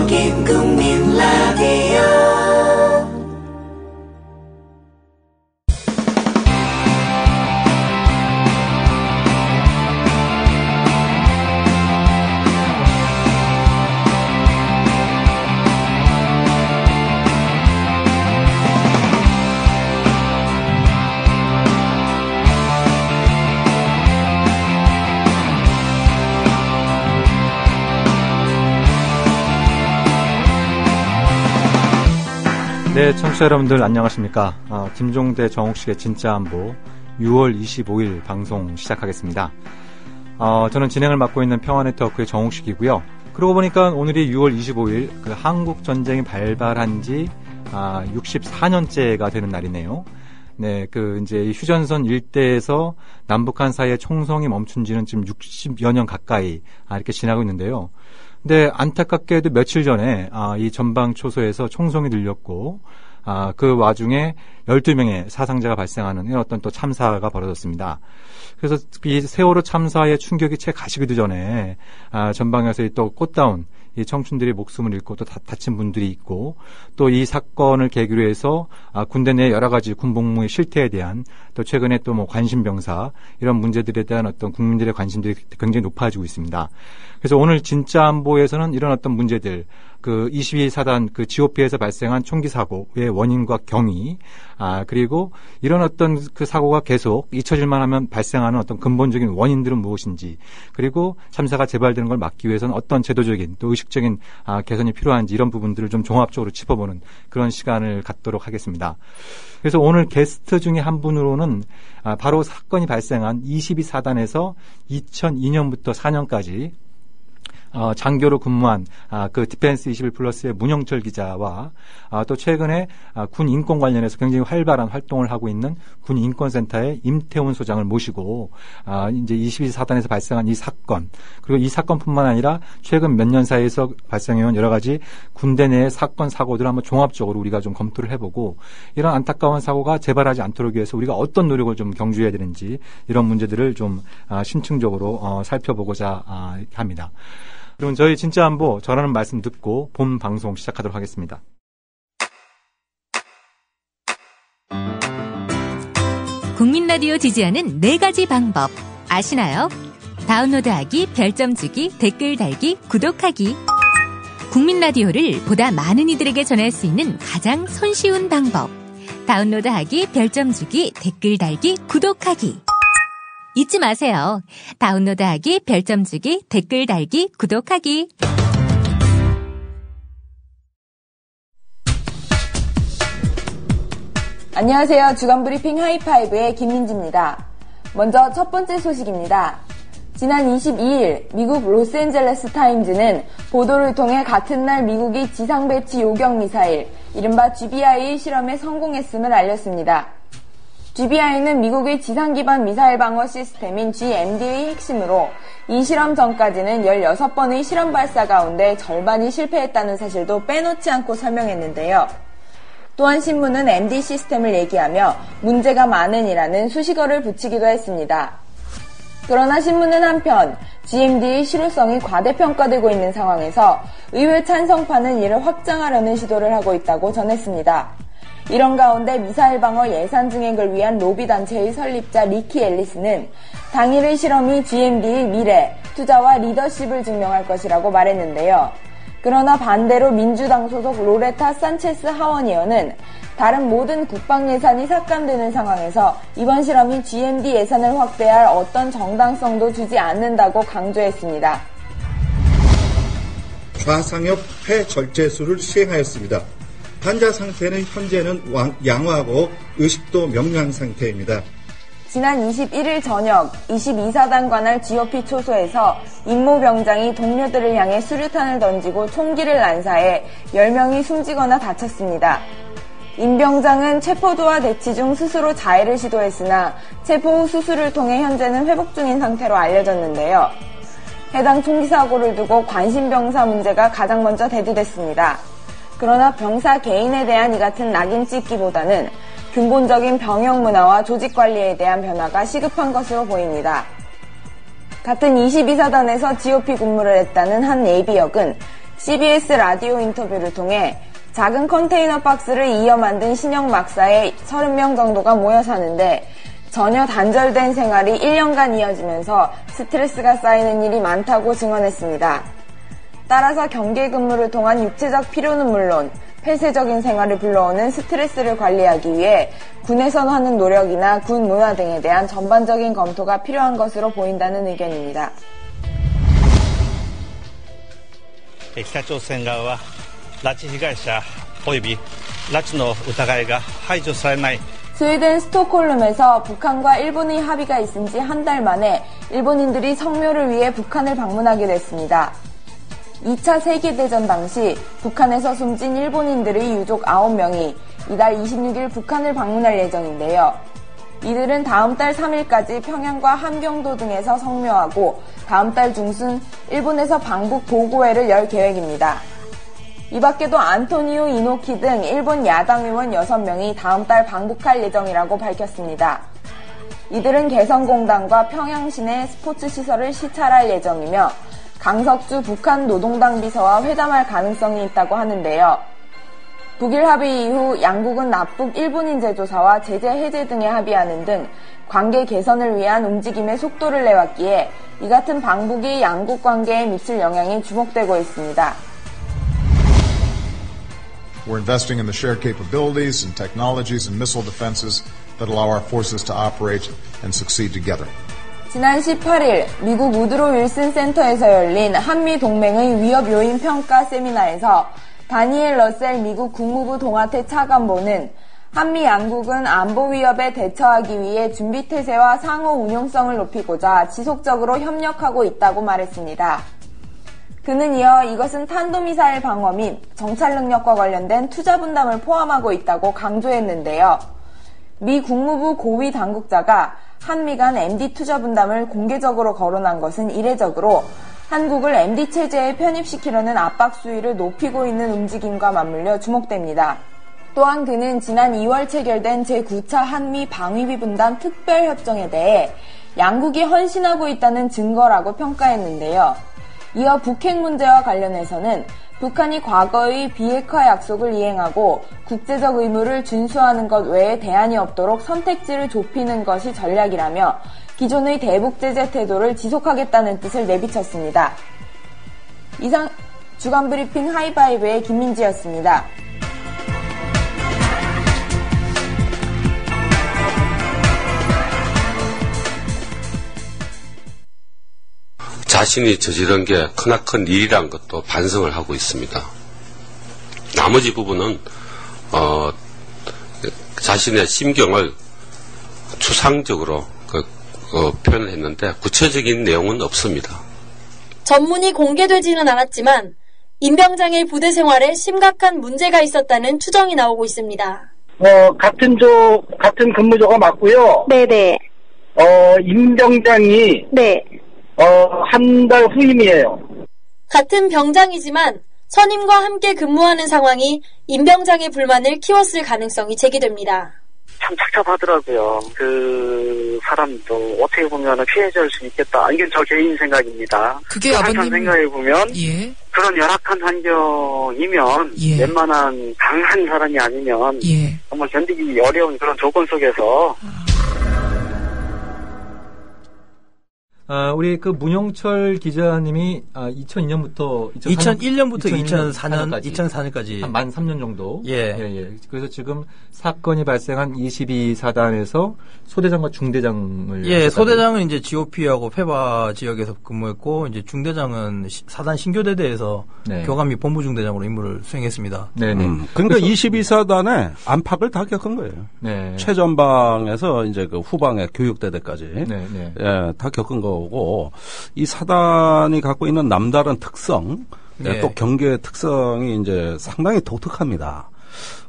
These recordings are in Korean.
여긴 국민 라디오. 네, 청취자 여러분들 안녕하십니까. 김종대 정옥식의 진짜 안보 6월 25일 방송 시작하겠습니다. 저는 진행을 맡고 있는 평화네트워크의 정옥식이고요. 그러고 보니까 오늘이 6월 25일 그 한국 전쟁이 발발한 지 64년째가 되는 날이네요. 네, 이제 휴전선 일대에서 남북한 사이의 총성이 멈춘 지는 지금 60여 년 가까이 이렇게 지나고 있는데요. 근데 안타깝게도 며칠 전에 이 전방초소에서 총성이 들렸고 그 와중에 12명의 사상자가 발생하는 이런 어떤 또 참사가 벌어졌습니다. 그래서 이 세월호 참사의 충격이 채 가시기도 전에 전방에서 또 꽃다운 이 청춘들이 목숨을 잃고 또 다친 분들이 있고 또 이 사건을 계기로 해서 군대 내 여러 가지 군복무의 실태에 대한 또 최근에 또 뭐 관심병사 이런 문제들에 대한 어떤 국민들의 관심들이 굉장히 높아지고 있습니다. 그래서 오늘 진짜 안보에서는 이런 어떤 문제들 그 22사단 그 GOP에서 발생한 총기 사고의 원인과 경위 그리고 이런 어떤 그 사고가 계속 잊혀질만 하면 발생하는 어떤 근본적인 원인들은 무엇인지 그리고 참사가 재발되는 걸 막기 위해서는 어떤 제도적인 또 의식적인 개선이 필요한지 이런 부분들을 좀 종합적으로 짚어보는 그런 시간을 갖도록 하겠습니다. 그래서 오늘 게스트 중에 한 분으로는 바로 사건이 발생한 22사단에서 2002년부터 4년까지 장교로 근무한 그 디펜스 21플러스의 문영철 기자와 또 최근에 군 인권 관련해서 굉장히 활발한 활동을 하고 있는 군 인권센터의 임태훈 소장을 모시고 이제 22사단에서 발생한 이 사건 그리고 이 사건뿐만 아니라 최근 몇 년 사이에서 발생해온 여러 가지 군대 내의 사건 사고들을 한번 종합적으로 우리가 좀 검토를 해보고 이런 안타까운 사고가 재발하지 않도록 위해서 우리가 어떤 노력을 좀 경주해야 되는지 이런 문제들을 좀 심층적으로 살펴보고자 합니다. 그럼 저희 진짜 안보 저라는 말씀 듣고 본 방송 시작하도록 하겠습니다. 국민 라디오 지지하는 4가지 방법 아시나요? 다운로드하기, 별점 주기, 댓글 달기, 구독하기. 국민 라디오를 보다 많은 이들에게 전할 수 있는 가장 손쉬운 방법. 다운로드하기, 별점 주기, 댓글 달기, 구독하기. 잊지 마세요. 다운로드하기, 별점 주기, 댓글 달기, 구독하기. 안녕하세요. 주간브리핑 하이파이브의 김민지입니다. 먼저 첫 번째 소식입니다. 지난 22일 미국 로스앤젤레스 타임즈는 보도를 통해 같은 날 미국이 지상 배치 요격 미사일, 이른바 GBI 실험에 성공했음을 알렸습니다. GBI는 미국의 지상 기반 미사일 방어 시스템인 GMD의 핵심으로 이 실험 전까지는 16번의 실험 발사 가운데 절반이 실패했다는 사실도 빼놓지 않고 설명했는데요. 또한 신문은 MD 시스템을 얘기하며 문제가 많은이라는 수식어를 붙이기도 했습니다. 그러나 신문은 한편 GMD의 실효성이 과대평가되고 있는 상황에서 의회 찬성파는 이를 확장하려는 시도를 하고 있다고 전했습니다. 이런 가운데 미사일 방어 예산 증액을 위한 로비단체의 설립자 리키 앨리스는 당일의 실험이 GMD의 미래, 투자와 리더십을 증명할 것이라고 말했는데요. 그러나 반대로 민주당 소속 로레타 산체스 하원 의원은 다른 모든 국방 예산이 삭감되는 상황에서 이번 실험이 GMD 예산을 확대할 어떤 정당성도 주지 않는다고 강조했습니다. 좌상엽 폐절제술을 시행하였습니다. 환자 상태는 현재는 양호하고 의식도 명료한 상태입니다. 지난 21일 저녁 22사단 관할 GOP 초소에서 임모병장이 동료들을 향해 수류탄을 던지고 총기를 난사해 10명이 숨지거나 다쳤습니다. 임 병장은 체포도와 대치 중 스스로 자해를 시도했으나 체포 후 수술을 통해 현재는 회복 중인 상태로 알려졌는데요. 해당 총기 사고를 두고 관심병사 문제가 가장 먼저 대두됐습니다. 그러나 병사 개인에 대한 이 같은 낙인 찍기보다는 근본적인 병영 문화와 조직 관리에 대한 변화가 시급한 것으로 보입니다. 같은 22사단에서 GOP 근무를 했다는 한 예비역은 CBS 라디오 인터뷰를 통해 작은 컨테이너 박스를 이어 만든 신형 막사에 30명 정도가 모여 사는데 전혀 단절된 생활이 1년간 이어지면서 스트레스가 쌓이는 일이 많다고 증언했습니다. 따라서 경계 근무를 통한 육체적 피로는 물론 폐쇄적인 생활을 불러오는 스트레스를 관리하기 위해 군에서 하는 노력이나 군 문화 등에 대한 전반적인 검토가 필요한 것으로 보인다는 의견입니다. 北朝鮮側は拉致被害者及び拉致の疑いが排除されない 스웨덴 스톡홀름에서 북한과 일본의 합의가 있은 지 한 달 만에 일본인들이 성묘를 위해 북한을 방문하게 됐습니다. 2차 세계대전 당시 북한에서 숨진 일본인들의 유족 9명이 이달 26일 북한을 방문할 예정인데요. 이들은 다음 달 3일까지 평양과 함경도 등에서 성묘하고 다음 달 중순 일본에서 방북 보고회를 열 계획입니다. 이 밖에도 안토니오 이노키 등 일본 야당 의원 6명이 다음 달 방북할 예정이라고 밝혔습니다. 이들은 개성공단과 평양시내 스포츠 시설을 시찰할 예정이며 강석주 북한 노동당 비서와 회담할 가능성이 있다고 하는데요. 북일 합의 이후 양국은 납북 일본인 재조사와 제재 해제 등에 합의하는 등 관계 개선을 위한 움직임의 속도를 내왔기에 이 같은 방북이 양국 관계에 미칠 영향이 주목되고 있습니다. We're investing in the shared capabilities and technologies and missile defenses that allow our forces to operate and succeed together. 지난 18일 미국 우드로 윌슨 센터에서 열린 한미 동맹의 위협 요인 평가 세미나에서 다니엘 러셀 미국 국무부 동아태 차관보는 한미 양국은 안보 위협에 대처하기 위해 준비태세와 상호 운용성을 높이고자 지속적으로 협력하고 있다고 말했습니다. 그는 이어 이것은 탄도미사일 방어 및 정찰 능력과 관련된 투자 분담을 포함하고 있다고 강조했는데요. 미 국무부 고위 당국자가 한미 간 MD 투자 분담을 공개적으로 거론한 것은 이례적으로 한국을 MD 체제에 편입시키려는 압박 수위를 높이고 있는 움직임과 맞물려 주목됩니다. 또한 그는 지난 2월 체결된 제9차 한미 방위비 분담 특별협정에 대해 양국이 헌신하고 있다는 증거라고 평가했는데요. 이어 북핵 문제와 관련해서는 북한이 과거의 비핵화 약속을 이행하고 국제적 의무를 준수하는 것 외에 대안이 없도록 선택지를 좁히는 것이 전략이라며 기존의 대북 제재 태도를 지속하겠다는 뜻을 내비쳤습니다. 이상 주간 브리핑 하이파이브의 김민지였습니다. 자신이 저지른 게 크나큰 일이란 것도 반성을 하고 있습니다. 나머지 부분은 자신의 심경을 추상적으로 표현을 했는데 구체적인 내용은 없습니다. 전문이 공개되지는 않았지만 임병장의 부대 생활에 심각한 문제가 있었다는 추정이 나오고 있습니다. 같은 근무조가 맞고요. 네네. 임병장이 네. 한 달 후임이에요. 같은 병장이지만 선임과 함께 근무하는 상황이 임병장의 불만을 키웠을 가능성이 제기됩니다. 참 착잡하더라고요. 그 사람도 어떻게 보면 피해자일 수 있겠다. 이건 저 개인 생각입니다. 그게 아버님 생각해보면 예. 그런 열악한 환경이면 예. 웬만한 강한 사람이 아니면 예. 정말 견디기 어려운 그런 조건 속에서 우리 그 문용철 기자님이 2002년부터 2001년부터 2004년까지 한 만 3년 정도. 예. 그래서 지금 사건이 발생한 22사단에서 소대장과 중대장을 소대장은 이제 GOP하고 페바 지역에서 근무했고 이제 중대장은 사단 신교대대에서 교감 및 본부중대장으로 임무를 수행했습니다. 네네. 그러니까 22사단의 안팎을 다 겪은 거예요. 네. 최전방에서 이제 그 후방의 교육대대까지 다 겪은 거고 이 사단이 갖고 있는 남다른 특성, 또 경계의 특성이 이제 상당히 독특합니다.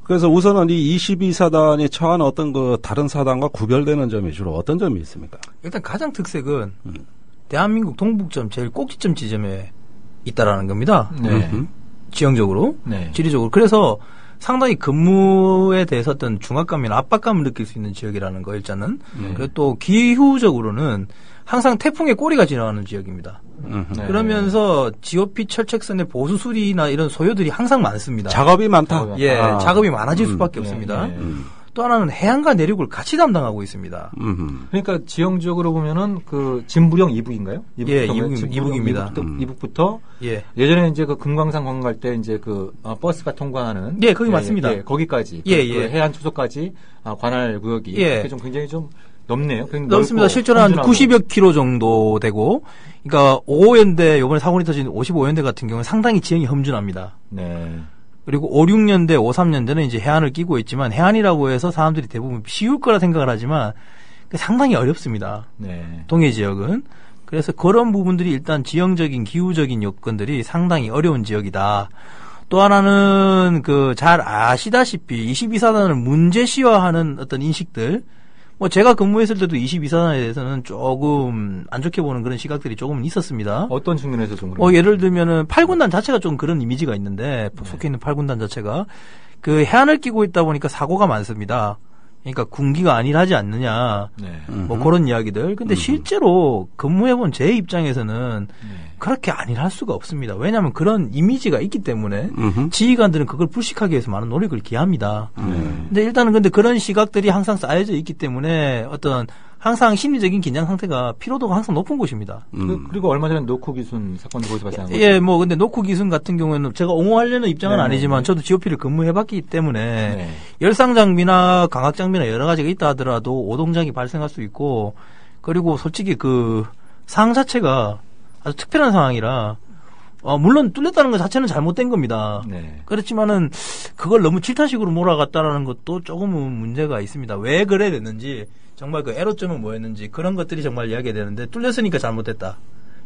그래서 우선은 이 22사단이 처한 어떤 그 다른 사단과 구별되는 점이 주로 어떤 점이 있습니까? 일단 가장 특색은 대한민국 동북점 제일 꼭지점 지점에 있다라는 겁니다. 지형적으로, 지리적으로. 그래서 상당히 근무에 대해서 어떤 중압감이나 압박감을 느낄 수 있는 지역이라는 거 일단은. 그리고 또 기후적으로는 항상 태풍의 꼬리가 지나가는 지역입니다. 그러면서 GOP 철책선의 보수 수리나 이런 소요들이 항상 많습니다. 작업이 많다. 예, 작업이 많아질 수밖에 없습니다. 또 하나는 해안과 내륙을 같이 담당하고 있습니다. 그러니까 지형적으로 보면은 그 진부령 이북인가요? 예, 이북입니다. 이북부터 예. 예전에 이제 그 금광산 관광 갈 때 이제 그 버스가 통과하는 예, 거기 맞습니다. 예, 거기까지 예, 그 해안 초소까지 관할 구역이 예. 좀 굉장히 좀 넓네요. 넓습니다. 실제로 한 90여 킬로 정도 되고, 그러니까 5호연대 이번에 사고이 터진 55연대 같은 경우는 상당히 지형이 험준합니다. 네. 그리고 5, 6년대, 5, 3년대는 이제 해안을 끼고 있지만 해안이라고 해서 사람들이 대부분 쉬울 거라 생각을 하지만 상당히 어렵습니다. 네. 동해 지역은. 그래서 그런 부분들이 일단 지형적인 기후적인 요건들이 상당히 어려운 지역이다. 또 하나는 그 잘 아시다시피 22사단을 문제시화하는 어떤 인식들. 뭐 제가 근무했을 때도 22사단에 대해서는 조금 안 좋게 보는 그런 시각들이 조금은 있었습니다. 어떤 측면에서 좀 예를 들면은 8군단 자체가 좀 그런 이미지가 있는데 속해 있는 8군단 자체가 그 해안을 끼고 있다 보니까 사고가 많습니다. 그러니까 군기가 안일하지 않느냐. 네. 뭐 그런 이야기들. 근데 실제로 근무해본 제 입장에서는 그렇게 안일할 수가 없습니다. 왜냐하면 그런 이미지가 있기 때문에 지휘관들은 그걸 불식하기 위해서 많은 노력을 기합니다. 근데 일단은 근데 그런 시각들이 항상 쌓여져 있기 때문에 어떤 항상 심리적인 긴장 상태가 피로도가 항상 높은 곳입니다. 그리고 얼마 전에 노코 기순 사건도 거기서 발생한 거죠. 예, 뭐 근데 노코 기순 같은 경우에는 제가 옹호하려는 입장은 아니지만 저도 GOP를 근무해봤기 때문에 열상 장비나 강학 장비나 여러 가지가 있다 하더라도 오동작이 발생할 수 있고 그리고 솔직히 그 상황 자체가 아주 특별한 상황이라 물론 뚫렸다는 것 자체는 잘못된 겁니다. 네. 그렇지만은 그걸 너무 질타식으로 몰아갔다라는 것도 조금은 문제가 있습니다. 왜 그래 됐는지 정말 그 애로점은 뭐였는지 그런 것들이 정말 이야기가 되는데 뚫렸으니까 잘못됐다.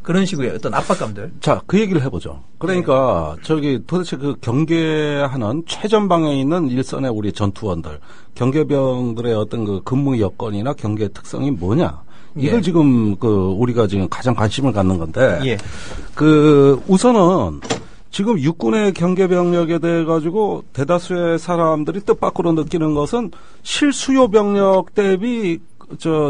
그런 식의 어떤 압박감들. 자, 그 얘기를 해보죠. 그러니까 저기 도대체 그 경계하는 최전방에 있는 일선의 우리 전투원들, 경계병들의 어떤 그 근무 여건이나 경계 특성이 뭐냐? 이걸 지금 우리가 지금 가장 관심을 갖는 건데, 우선은 지금 육군의 경계병력에 대해 가지고 대다수의 사람들이 뜻밖으로 느끼는 것은 실수요 병력 대비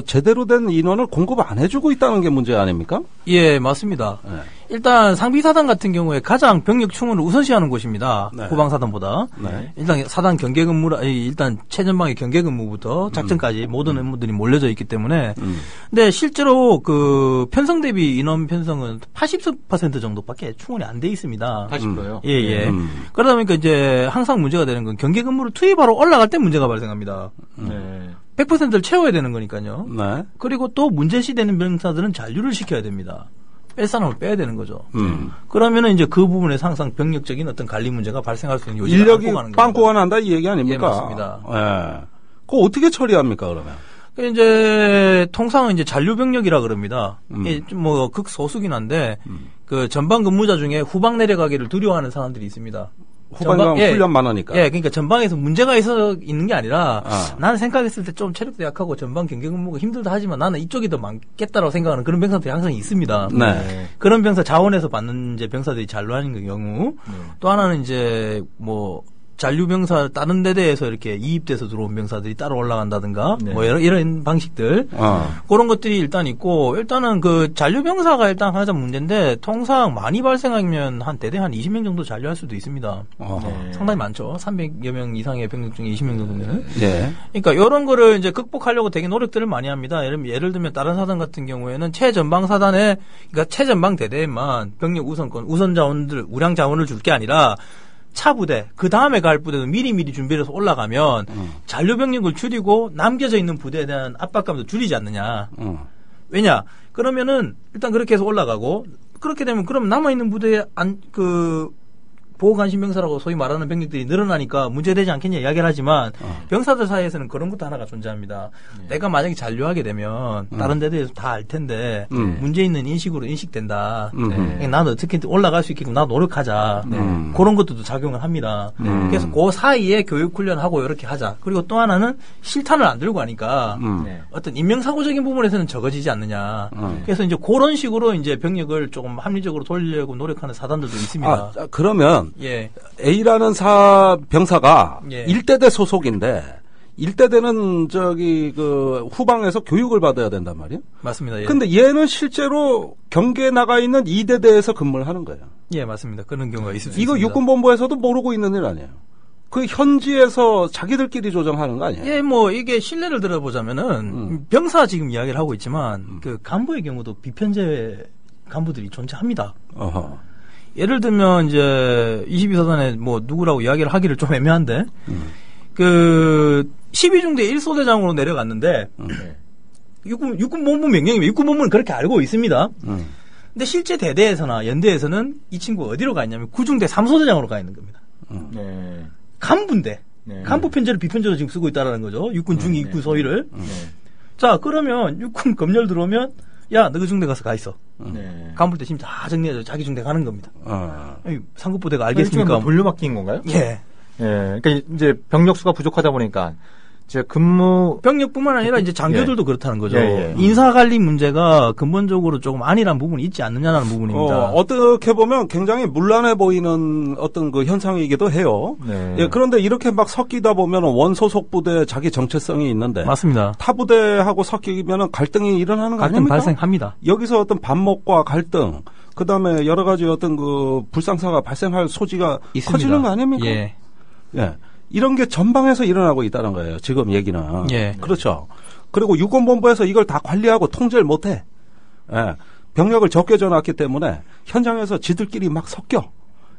제대로 된 인원을 공급 안 해주고 있다는 게 문제 아닙니까? 예, 맞습니다. 네. 일단 상비사단 같은 경우에 가장 병력 충원을 우선시하는 곳입니다. 네. 후방사단보다. 네. 일단 사단 경계근무라, 일단 최전방의 경계근무부터 작전까지 모든 업무들이 몰려져 있기 때문에. 근데 실제로 그 편성 대비 인원 편성은 80% 정도밖에 충원이 안 돼 있습니다. 80%요? 예, 예. 그러다 보니까 이제 항상 문제가 되는 건 경계근무를 투입하러 올라갈 때 문제가 발생합니다. 네. 100%를 채워야 되는 거니까요. 네. 그리고 또 문제시되는 병사들은 잔류를 시켜야 됩니다. 뺄 사람을 빼야 되는 거죠. 그러면은 이제 그 부분에서 항상 병력적인 어떤 관리 문제가 발생할 수 있는 요지가 인력이 빵꾸가 난다 이 얘기 아닙니까? 예, 맞습니다. 예. 그거 어떻게 처리합니까 그러면? 이제 통상은 이제 잔류 병력이라 그럽니다. 뭐 극소수긴 한데 그 전방 근무자 중에 후방 내려가기를 두려워하는 사람들이 있습니다. 후방강 훈련 많으니까. 예, 그러니까 전방에서 문제가 있는 게 아니라 나는 생각했을 때 좀 체력도 약하고 전방 경계 근무가 힘들다 하지만 나는 이쪽이 더 많겠다라고 생각하는 그런 병사들이 항상 있습니다. 네. 그런 병사 자원에서 받는 이제 병사들이 잔류하는 경우 또 하나는 이제 뭐 잔류 병사 다른 데대에서 이렇게 이입돼서 들어온 병사들이 따로 올라간다든가 뭐 이런 방식들 그런 것들이 일단 있고 일단은 그 잔류 병사가 일단 가장 문제인데 통상 많이 발생하면 한 대대 한 20명 정도 잔류할 수도 있습니다. 상당히 많죠. 300여 명 이상의 병력 중에 20명 정도면. 네. 그러니까 이런 거를 이제 극복하려고 되게 노력들을 많이 합니다. 예를 들면 다른 사단 같은 경우에는 최전방 사단에 그러니까 최전방 대대에만 병력 우선 자원들 우량 자원을 줄 게 아니라 차 부대, 그 다음에 갈 부대도 미리미리 준비를 해서 올라가면 잔류 병력을 줄이고 남겨져 있는 부대에 대한 압박감도 줄이지 않느냐. 왜냐? 그러면은 일단 그렇게 해서 올라가고 그렇게 되면 그럼 남아있는 부대에 보호관심병사라고 소위 말하는 병력들이 늘어나니까 문제되지 않겠냐 이야기를 하지만 병사들 사이에서는 그런 것도 하나가 존재합니다. 내가 만약에 잔류하게 되면 다른 데대에서 다 알 텐데 문제 있는 인식으로 인식된다. 나는 어떻게 올라갈 수 있게끔 나 노력하자. 그런 것들도 작용을 합니다. 그래서 그 사이에 교육훈련하고 이렇게 하자. 그리고 또 하나는 실탄을 안 들고 하니까 어떤 인명사고적인 부분에서는 적어지지 않느냐. 그래서 이제 그런 식으로 이제 병력을 조금 합리적으로 돌리려고 노력하는 사단들도 있습니다. 그러면 예. A라는 병사가 예. 1대대 소속인데 1대대는 후방에서 교육을 받아야 된단 말이에요. 맞습니다. 예. 근데 얘는 실제로 경계에 나가 있는 2대대에서 근무를 하는 거예요. 예, 맞습니다. 그런 경우가 있을 수 이거 있습니다. 육군본부에서도 모르고 있는 일 아니에요. 그 현지에서 자기들끼리 조정하는 거 아니에요? 예, 이게 신뢰를 들어보자면은 병사 지금 이야기를 하고 있지만 그 간부의 경우도 비편제 간부들이 존재합니다. 어허. 예를 들면 이제 22사단에 누구라고 이야기를 하기를 좀 애매한데 그 12중대 1소대장으로 내려갔는데 육군본부 명령이면 육군본부는 그렇게 알고 있습니다. 근데 실제 대대에서나 연대에서는 이 친구 어디로 가 있냐면 9중대 3소대장으로 가 있는 겁니다. 네. 간부인데 간부 편제를 비편제로 지금 쓰고 있다라는 거죠. 육군 중위, 육군 소위를. 자, 그러면 육군 검열 들어오면 야, 너 그 중대 가서 가 있어. 간부 때 지금 다 정리해서 자기 중대 가는 겁니다. 상급부대가 알겠습니까? 돌려막긴 건가요? 예. 예. 그러니까 이제 병력 수가 부족하다 보니까 이제 병력뿐만 아니라 이제 장교들도 예. 그렇다는 거죠. 예. 인사관리 문제가 근본적으로 조금 아니란 부분이 있지 않느냐는 부분입니다. 어떻게 보면 굉장히 문란해 보이는 어떤 그 현상이기도 해요. 네. 예, 그런데 이렇게 막 섞이다 보면 원소속 부대 자기 정체성이 있는데. 맞습니다. 타 부대하고 섞이면 갈등이 일어나는 거 아닙니까? 발생합니다. 여기서 어떤 반목과 갈등, 그 다음에 여러 가지 어떤 그 불상사가 발생할 소지가 있습니다. 커지는 거 아닙니까? 예. 예. 이런 게 전방에서 일어나고 있다는 거예요. 지금 얘기는. 예. 그렇죠. 그리고 육군본부에서 이걸 다 관리하고 통제를 못해. 예. 병력을 적게 줘놨기 때문에 현장에서 지들끼리 막 섞여.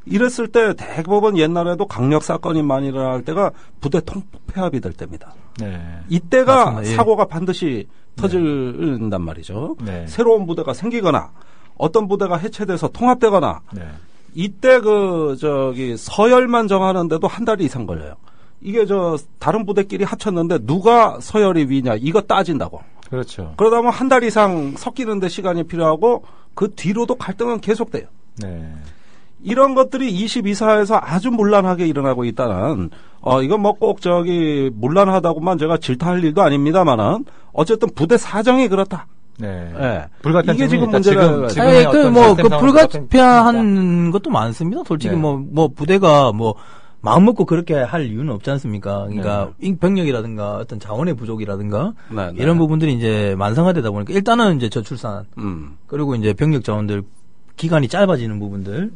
이랬을 때 대부분 옛날에도 강력 사건이 많이 일어날 때가 부대 통폐합이 될 때입니다. 네. 이때가 맞습니다. 예. 사고가 반드시 터진단 말이죠. 네. 새로운 부대가 생기거나 어떤 부대가 해체돼서 통합되거나 네. 이때 서열만 정하는데도 한 달 이상 걸려요. 이게 다른 부대끼리 합쳤는데 누가 서열이 위냐 이거 따진다고. 그렇죠. 그러다 보면 한 달 이상 섞이는데 시간이 필요하고 그 뒤로도 갈등은 계속돼요. 네. 이런 것들이 22사에서 아주 문란하게 일어나고 있다는, 이건 꼭 문란하다고만 제가 질타할 일도 아닙니다만은, 어쨌든 부대 사정이 그렇다. 네. 예. 불가피한 이게 지금 문제가 불가피한 것도 많습니다. 솔직히 네. 부대가 마음 먹고 그렇게 할 이유는 없지 않습니까? 그러니까 병력이라든가 어떤 자원의 부족이라든가 이런 부분들이 이제 만성화되다 보니까 일단은 이제 저출산 그리고 이제 병력 자원들 기간이 짧아지는 부분들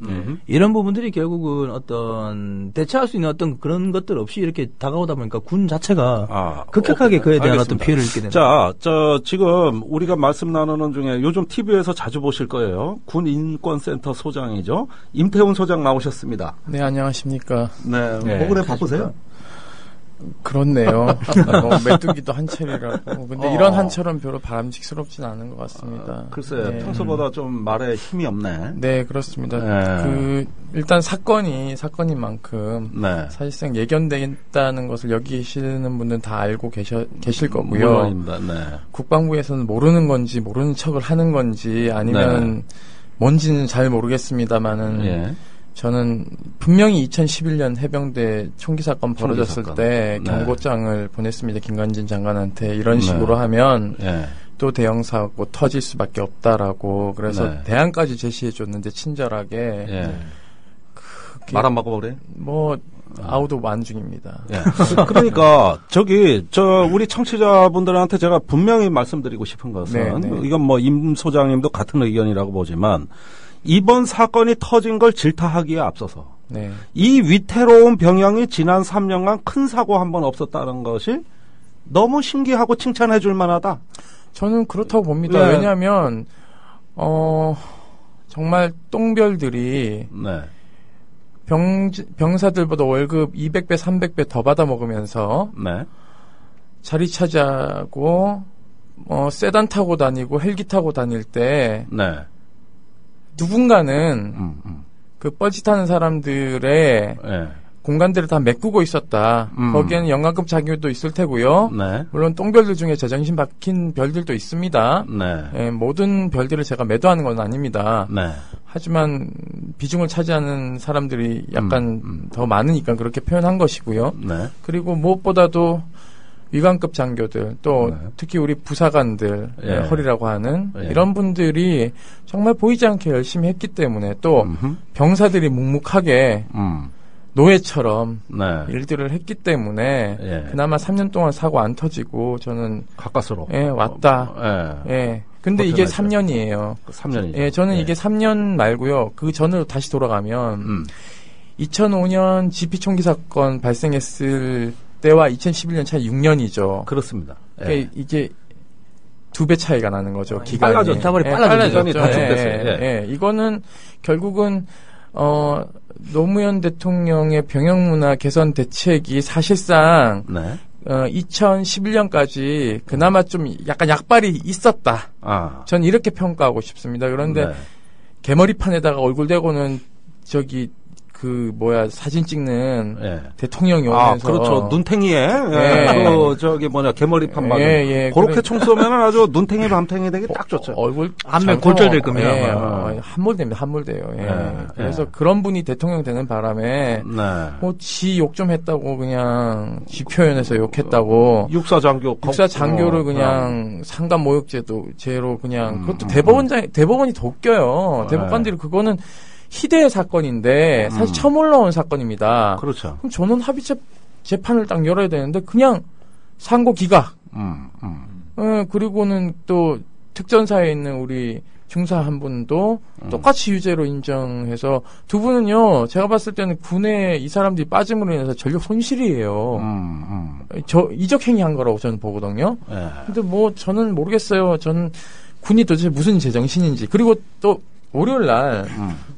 이런 부분들이 결국은 어떤 대체할 수 있는 어떤 그런 것들 없이 이렇게 다가오다 보니까 군 자체가 급격하게 그에 대한 어떤 피해를 입게 됩니다. 자, 지금 우리가 말씀 나누는 중에 요즘 TV에서 자주 보실 거예요. 군 인권센터 소장이죠. 임태훈 소장 나오셨습니다. 네, 안녕하십니까. 네. 그래 바쁘세요? 그렇네요. 메뚜기도 한철이라고. 근데 이런 한철은 별로 바람직스럽진 않은 것 같습니다. 글쎄요. 네. 평소보다 좀 말에 힘이 없네. 네, 그렇습니다. 일단 사건인 만큼 사실상 예견되겠다는 것을 여기 계시는 분들은 다 알고 계실 거고요. 물론입니다. 네. 국방부에서는 모르는 건지 모르는 척을 하는 건지 아니면 뭔지는 잘 모르겠습니다만은 저는 분명히 2011년 해병대 총기 사건 벌어졌을 때 경고장을 보냈습니다. 김관진 장관한테 이런 식으로 하면 또 대형 사고 터질 수밖에 없다라고. 그래서 대안까지 제시해 줬는데 친절하게 말 안 바꿔 그래? 아우도 만중입니다. 그러니까 우리 청취자분들한테 제가 분명히 말씀드리고 싶은 것은 이건 임 소장님도 같은 의견이라고 보지만 이번 사건이 터진 걸 질타하기에 앞서서 이 위태로운 병영이 지난 3년간 큰 사고 한 번 없었다는 것이 너무 신기하고 칭찬해 줄 만하다. 저는 그렇다고 봅니다. 왜냐하면 정말 똥별들이 병사들보다 월급 200배, 300배 더 받아 먹으면서 자리 차지하고 세단 타고 다니고 헬기 타고 다닐 때 누군가는 그 뻘짓하는 사람들의 공간들을 다 메꾸고 있었다. 거기에는 연관급 작용도 있을 테고요. 물론 똥별들 중에 제정신 박힌 별들도 있습니다. 모든 별들을 제가 매도하는 건 아닙니다. 하지만 비중을 차지하는 사람들이 약간 더 많으니까 그렇게 표현한 것이고요. 그리고 무엇보다도 위관급 장교들 또 네. 특히 우리 부사관들 예. 허리라고 하는 예. 이런 분들이 정말 보이지 않게 열심히 했기 때문에 또 병사들이 묵묵하게 노예처럼 네. 일들을 했기 때문에 예. 그나마 3년 동안 사고 안 터지고 저는 가까스로 왔다. 예. 근데 이게 3년이에요. 3년이죠. 예, 저는 이게 3년 말고요. 그 전으로 다시 돌아가면 2005년 GP 총기 사건 발생했을 때와 2011년 차이 6년이죠. 그렇습니다. 예. 그러니까 이게 2배 차이가 나는 거죠. 기간이. 빨라졌죠. 빨라졌죠. 예. 이거는 결국은 노무현 대통령의 병역문화 개선 대책이 사실상 네. 2011년까지 그나마 좀 약간 약발이 있었다. 전 이렇게 평가하고 싶습니다. 그런데 네. 개머리판에다가 얼굴 대고는 사진 찍는 대통령이 오면서. 그렇죠. 눈탱이에, 개머리판 막. 그렇게 총 쏘면은 아주 눈탱이 밤탱이 되게 딱 좋죠. 얼굴. 안면 골절될 겁니다. 함몰됩니다. 함몰돼요. 그래서 그런 분이 대통령 되는 바람에, 지 욕 좀 했다고 그냥, 지 표현해서 욕했다고. 육사장교를 그냥 상간 모욕죄로 그냥, 그것도 대법원이 더 웃겨요. 대법관들이 그거는, 희대의 사건인데 사실 처음 올라온 사건입니다. 그렇죠. 그럼 저는 합의체 재판을 딱 열어야 되는데 그냥 상고 기각. 그리고는 또 특전사에 있는 우리 중사 한 분도 똑같이 유죄로 인정해서 두 분은요. 제가 봤을 때는 군에 이 사람들이 빠짐으로 인해서 전력 손실이에요. 이적 행위한 거라고 저는 보거든요. 근데 저는 모르겠어요. 저는 군이 도대체 무슨 제정신인지. 그리고 또 월요일 날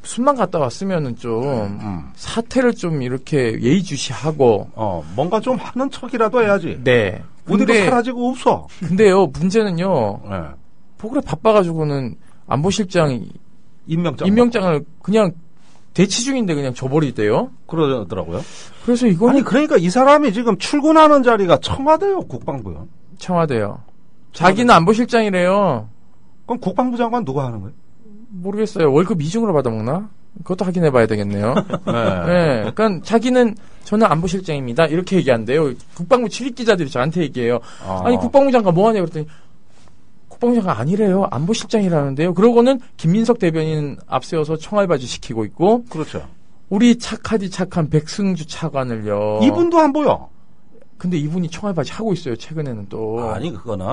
순만 갔다 왔으면은 좀 사태를 좀 이렇게 예의주시하고 뭔가 좀 하는 척이라도 해야지. 네. 어디로 사라지고 없어. 근데요 문제는요. 보글에 바빠가지고는 안보실장 임명장을 그냥 대치 중인데 그냥 줘버리대요. 그러더라고요. 그래서 이거는 그러니까 이 사람이 지금 출근하는 자리가 청와대요, 국방부요. 청와대요. 자기는 안보실장이래요. 그럼 국방부 장관 누가 하는 거예요? 모르겠어요. 월급 이중으로 받아먹나? 그것도 확인해봐야 되겠네요. 네. 그러니까 자기는 저는 안보실장입니다. 이렇게 얘기한대요. 국방부 출입기자들이 저한테 얘기해요. 아니 국방부 장관 뭐하냐 그랬더니 국방부 장관 아니래요. 안보실장이라는데요. 그러고는 김민석 대변인 앞세워서 청알바지 시키고 있고. 그렇죠. 우리 착한 백승주 차관을요. 이분도 안 보여. 근데 이분이 청알바지 하고 있어요. 최근에는 또. 아니 그거는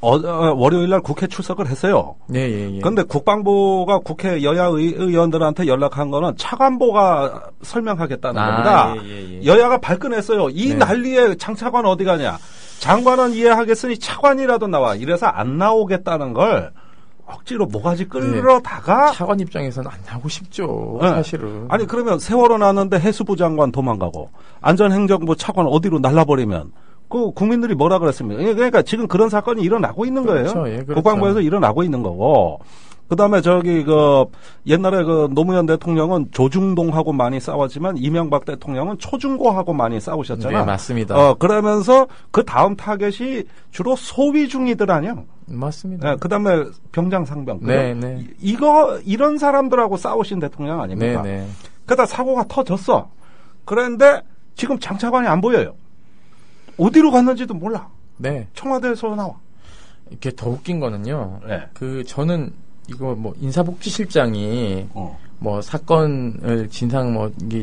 월요일 날 국회 출석을 했어요. 예. 그런데 국방부가 국회 여야 의원들한테 연락한 거는 차관보가 설명하겠다는 겁니다. 여야가 발끈했어요. 이 난리에 장 차관 어디 가냐. 장관은 이해하겠으니 차관이라도 나와. 이래서 안 나오겠다는 걸 억지로 모가지 끌어다가 차관 입장에서는 안 나오고 싶죠. 사실은. 아니 그러면 세월호 나는데 해수부 장관 도망가고 안전행정부 차관 어디로 날라버리면 그 국민들이 뭐라 그랬습니까? 그러니까 지금 그런 사건이 일어나고 있는 거예요. 그렇죠. 국방부에서 일어나고 있는 거고. 그다음에 옛날에 노무현 대통령은 조중동하고 많이 싸웠지만 이명박 대통령은 초중고하고 많이 싸우셨잖아요. 네, 맞습니다. 그러면서 그 다음 타겟이 주로 소위중이들 아니야? 맞습니다. 그다음에 병장 상병. 네. 이런 사람들하고 싸우신 대통령 아닙니까? 네. 그러다 사고가 터졌어. 그런데 지금 장차관이 안 보여요. 어디로 갔는지도 몰라. 네. 청와대에서 나와. 이게 더 웃긴 거는요. 저는 이거 인사복지실장이 사건을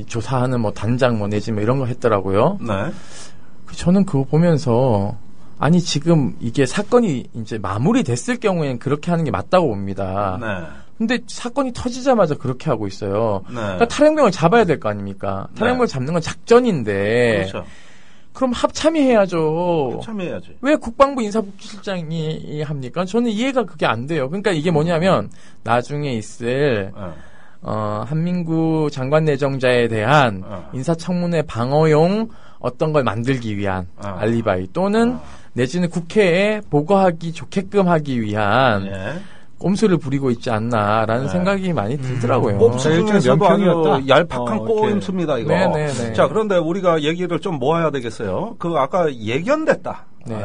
조사하는 단장 내지 이런 거 했더라고요. 네. 저는 그거 보면서 아니 지금 이게 사건이 이제 마무리됐을 경우에는 그렇게 하는 게 맞다고 봅니다. 네. 근데 사건이 터지자마자 그렇게 하고 있어요. 네. 그러니까 탈핵병을 잡아야 될 거 아닙니까? 탈핵병을 잡는 건 작전인데. 그렇죠. 그럼 합참해야죠. 합참해야지. 왜 국방부 인사복지실장이 합니까? 저는 이해가 그게 안 돼요. 그러니까 이게 뭐냐면 나중에 있을 한민구 장관 내정자에 대한 인사청문회 방어용 어떤 걸 만들기 위한 알리바이 또는 내지는 국회에 보고하기 좋게끔 하기 위한 꼼수를 부리고 있지 않나라는 생각이 많이 들더라고요. 꼼수 중에서도 아주 얄팍한 꼼수입니다, 이거. 네네네. 자, 그런데 우리가 얘기를 좀 모아야 되겠어요. 아까 예견됐다. 네.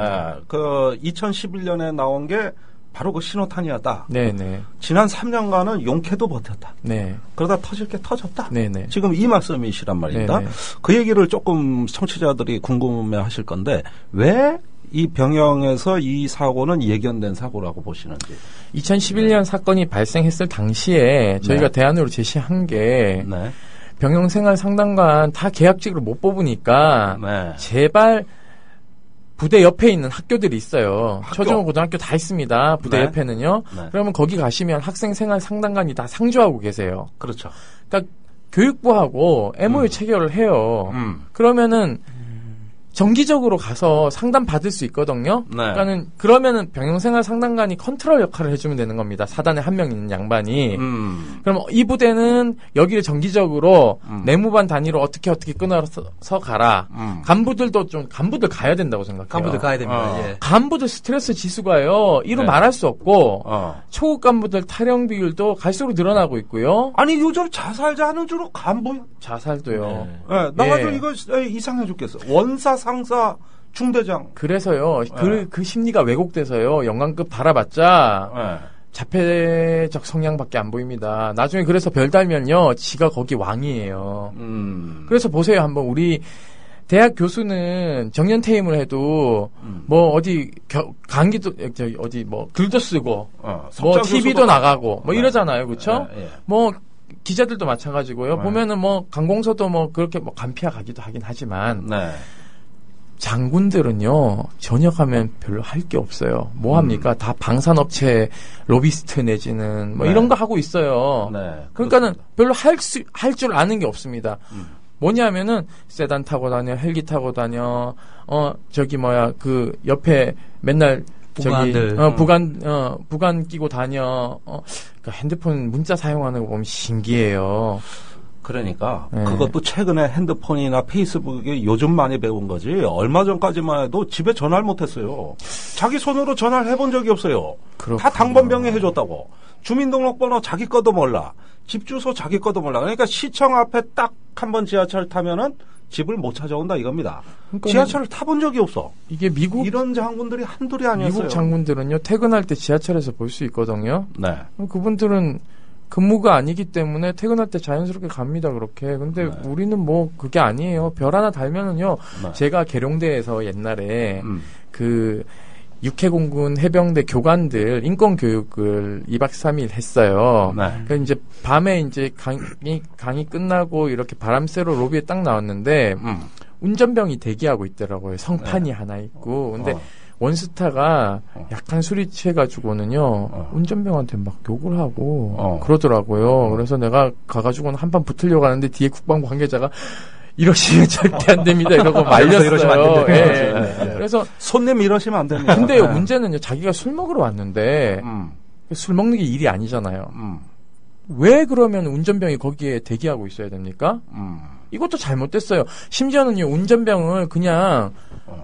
2011년에 나온 게 바로 그 신호탄이었다. 네네. 지난 3년간은 용케도 버텼다. 네. 그러다 터질 게 터졌다. 네네. 지금 이 말씀이시란 말입니다. 네네. 그 얘기를 조금 청취자들이 궁금해하실 건데 왜 이 병영에서 이 사고는 예견된 사고라고 보시는지. 2011년 사건이 발생했을 당시에 저희가 대안으로 제시한 게 병영 생활 상담관 다 계약직으로 못 뽑으니까 제발 부대 옆에 있는 학교들이 있어요. 초중고 고등학교 다 있습니다. 부대 옆에는요. 그러면 거기 가시면 학생 생활 상담관이 다 상주하고 계세요. 그렇죠. 그러니까 교육부하고 MOU 체결을 해요. 그러면은 정기적으로 가서 상담 받을 수 있거든요. 그러니까는 그러면은 병영생활 상담관이 컨트롤 역할을 해주면 되는 겁니다. 사단에 한 명 있는 양반이. 그럼 이 부대는 여기를 정기적으로 내무반 단위로 어떻게 끊어서 가라. 간부들도 좀 간부들 가야 된다고 생각해요. 간부들 가야 됩니다. 예. 간부들 스트레스 지수가요. 이루 말할 수 없고 초급 간부들 탈영 비율도 갈수록 늘어나고 있고요. 아니 요즘 자살자는 주로 간부 자살도요. 나 가지고 이거 이상해 죽겠어. 원사 상사 중대장. 그래서요. 그 심리가 왜곡돼서요. 영관급 달아봤자 자폐적 성향밖에 안 보입니다. 나중에 그래서 별 달면요. 지가 거기 왕이에요. 그래서 보세요. 한번 우리 대학 교수는 정년 퇴임을 해도 뭐 어디 강기도 어디 뭐 글도 쓰고 뭐 TV도 나가고 뭐 이러잖아요. 그렇죠? 뭐 기자들도 마찬가지고요. 보면은 뭐 관공서도 뭐 그렇게 뭐 간피하 가기도 하긴 하지만 장군들은요, 전역하면 별로 할 게 없어요. 뭐 합니까? 다 방산업체 로비스트 내지는 뭐 이런 거 하고 있어요. 그러니까는 별로 할 줄 아는 게 없습니다. 뭐냐면은 세단 타고 다녀, 헬기 타고 다녀, 그 옆에 맨날 부관들. 부관 끼고 다녀, 그러니까 핸드폰 문자 사용하는 거 보면 신기해요. 그러니까 그것도 최근에 핸드폰이나 페이스북에 요즘 많이 배운 거지 얼마 전까지만 해도 집에 전화를 못했어요. 자기 손으로 전화를 해본 적이 없어요. 그렇구나. 다 당번병에 해줬다고. 주민등록번호 자기 거도 몰라. 집 주소 자기 거도 몰라. 그러니까 시청 앞에 딱 한 번 지하철 타면은 집을 못 찾아온다 이겁니다. 그러니까 지하철을 타본 적이 없어. 이게 미국 이런 장군들이 한둘이 아니었어요. 미국 장군들은요 퇴근할 때 지하철에서 볼 수 있거든요. 그분들은 근무가 아니기 때문에 퇴근할 때 자연스럽게 갑니다, 그렇게. 근데 우리는 뭐 그게 아니에요. 별 하나 달면은요. 제가 계룡대에서 옛날에 그 육해공군 해병대 교관들 인권교육을 2박 3일 했어요. 그래서 이제 밤에 이제 강의 끝나고 이렇게 바람 쐬러 로비에 딱 나왔는데 운전병이 대기하고 있더라고요. 성판이 하나 있고. 근데 원스타가 약간 술이 취해가지고는요, 운전병한테 막 욕을 하고, 그러더라고요. 그래서 내가 가가지고는 한판 붙으려고 하는데 뒤에 국방부 관계자가 이러시면 절대 안 됩니다. 이러고 말렸어요. 이러시면 안 됩니다. 그래서 손님 이러시면 안 됩니다. 근데 문제는요, 자기가 술 먹으러 왔는데, 술 먹는 게 일이 아니잖아요. 왜 그러면 운전병이 거기에 대기하고 있어야 됩니까? 이것도 잘못됐어요. 심지어는요, 운전병을 그냥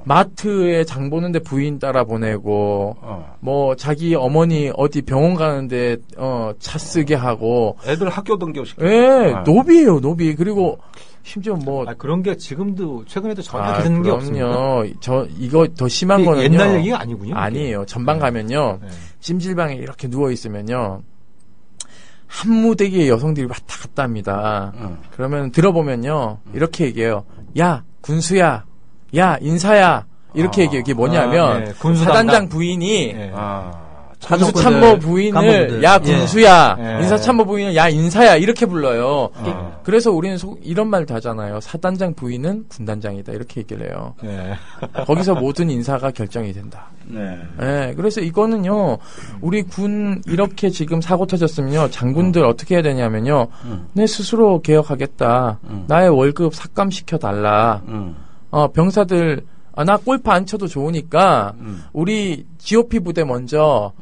마트에 장 보는데 부인 따라 보내고, 뭐, 자기 어머니 어디 병원 가는데, 차 쓰게 하고. 애들 학교 등교시키고. 노비예요, 노비. 그리고, 심지어 뭐. 그런 게 지금도, 최근에도 전혀 되는 게 없습니다. 이거 더 심한 거는요. 옛날 얘기가 아니군요. 아니에요. 전방 가면요. 찜질방에 이렇게 누워있으면요. 한 무대기의 여성들이 왔다 갔다 합니다. 그러면 들어보면요. 이렇게 얘기해요. 야, 군수야. 야, 인사야. 이렇게 얘기해요. 이게 뭐냐면, 사단장 부인이, 군수참모 부인을, 야, 군수야. 인사참모 부인을, 야, 인사야. 이렇게 불러요. 그래서 우리는 이런 말도 하잖아요. 사단장 부인은 군단장이다. 이렇게 얘기를 해요. 거기서 모든 인사가 결정이 된다. 그래서 이거는요, 우리 군 이렇게 지금 사고 터졌으면요, 장군들 어떻게 해야 되냐면요, 내 스스로 개혁하겠다. 나의 월급 삭감시켜달라. 병사들, 나 골프 안 쳐도 좋으니까, 우리 GOP 부대 먼저,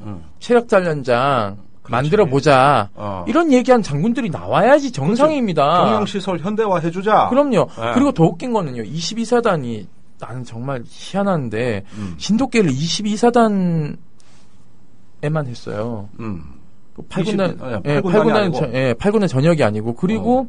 체력단련장, 만들어보자. 이런 얘기한 장군들이 나와야지 정상입니다. 경영시설 현대화 해주자. 그럼요. 그리고 더 웃긴 거는요, 22사단이, 나는 정말 희한한데, 진돗개를 22사단에만 했어요. 8군단, 8군단 전역이 아니고, 그리고,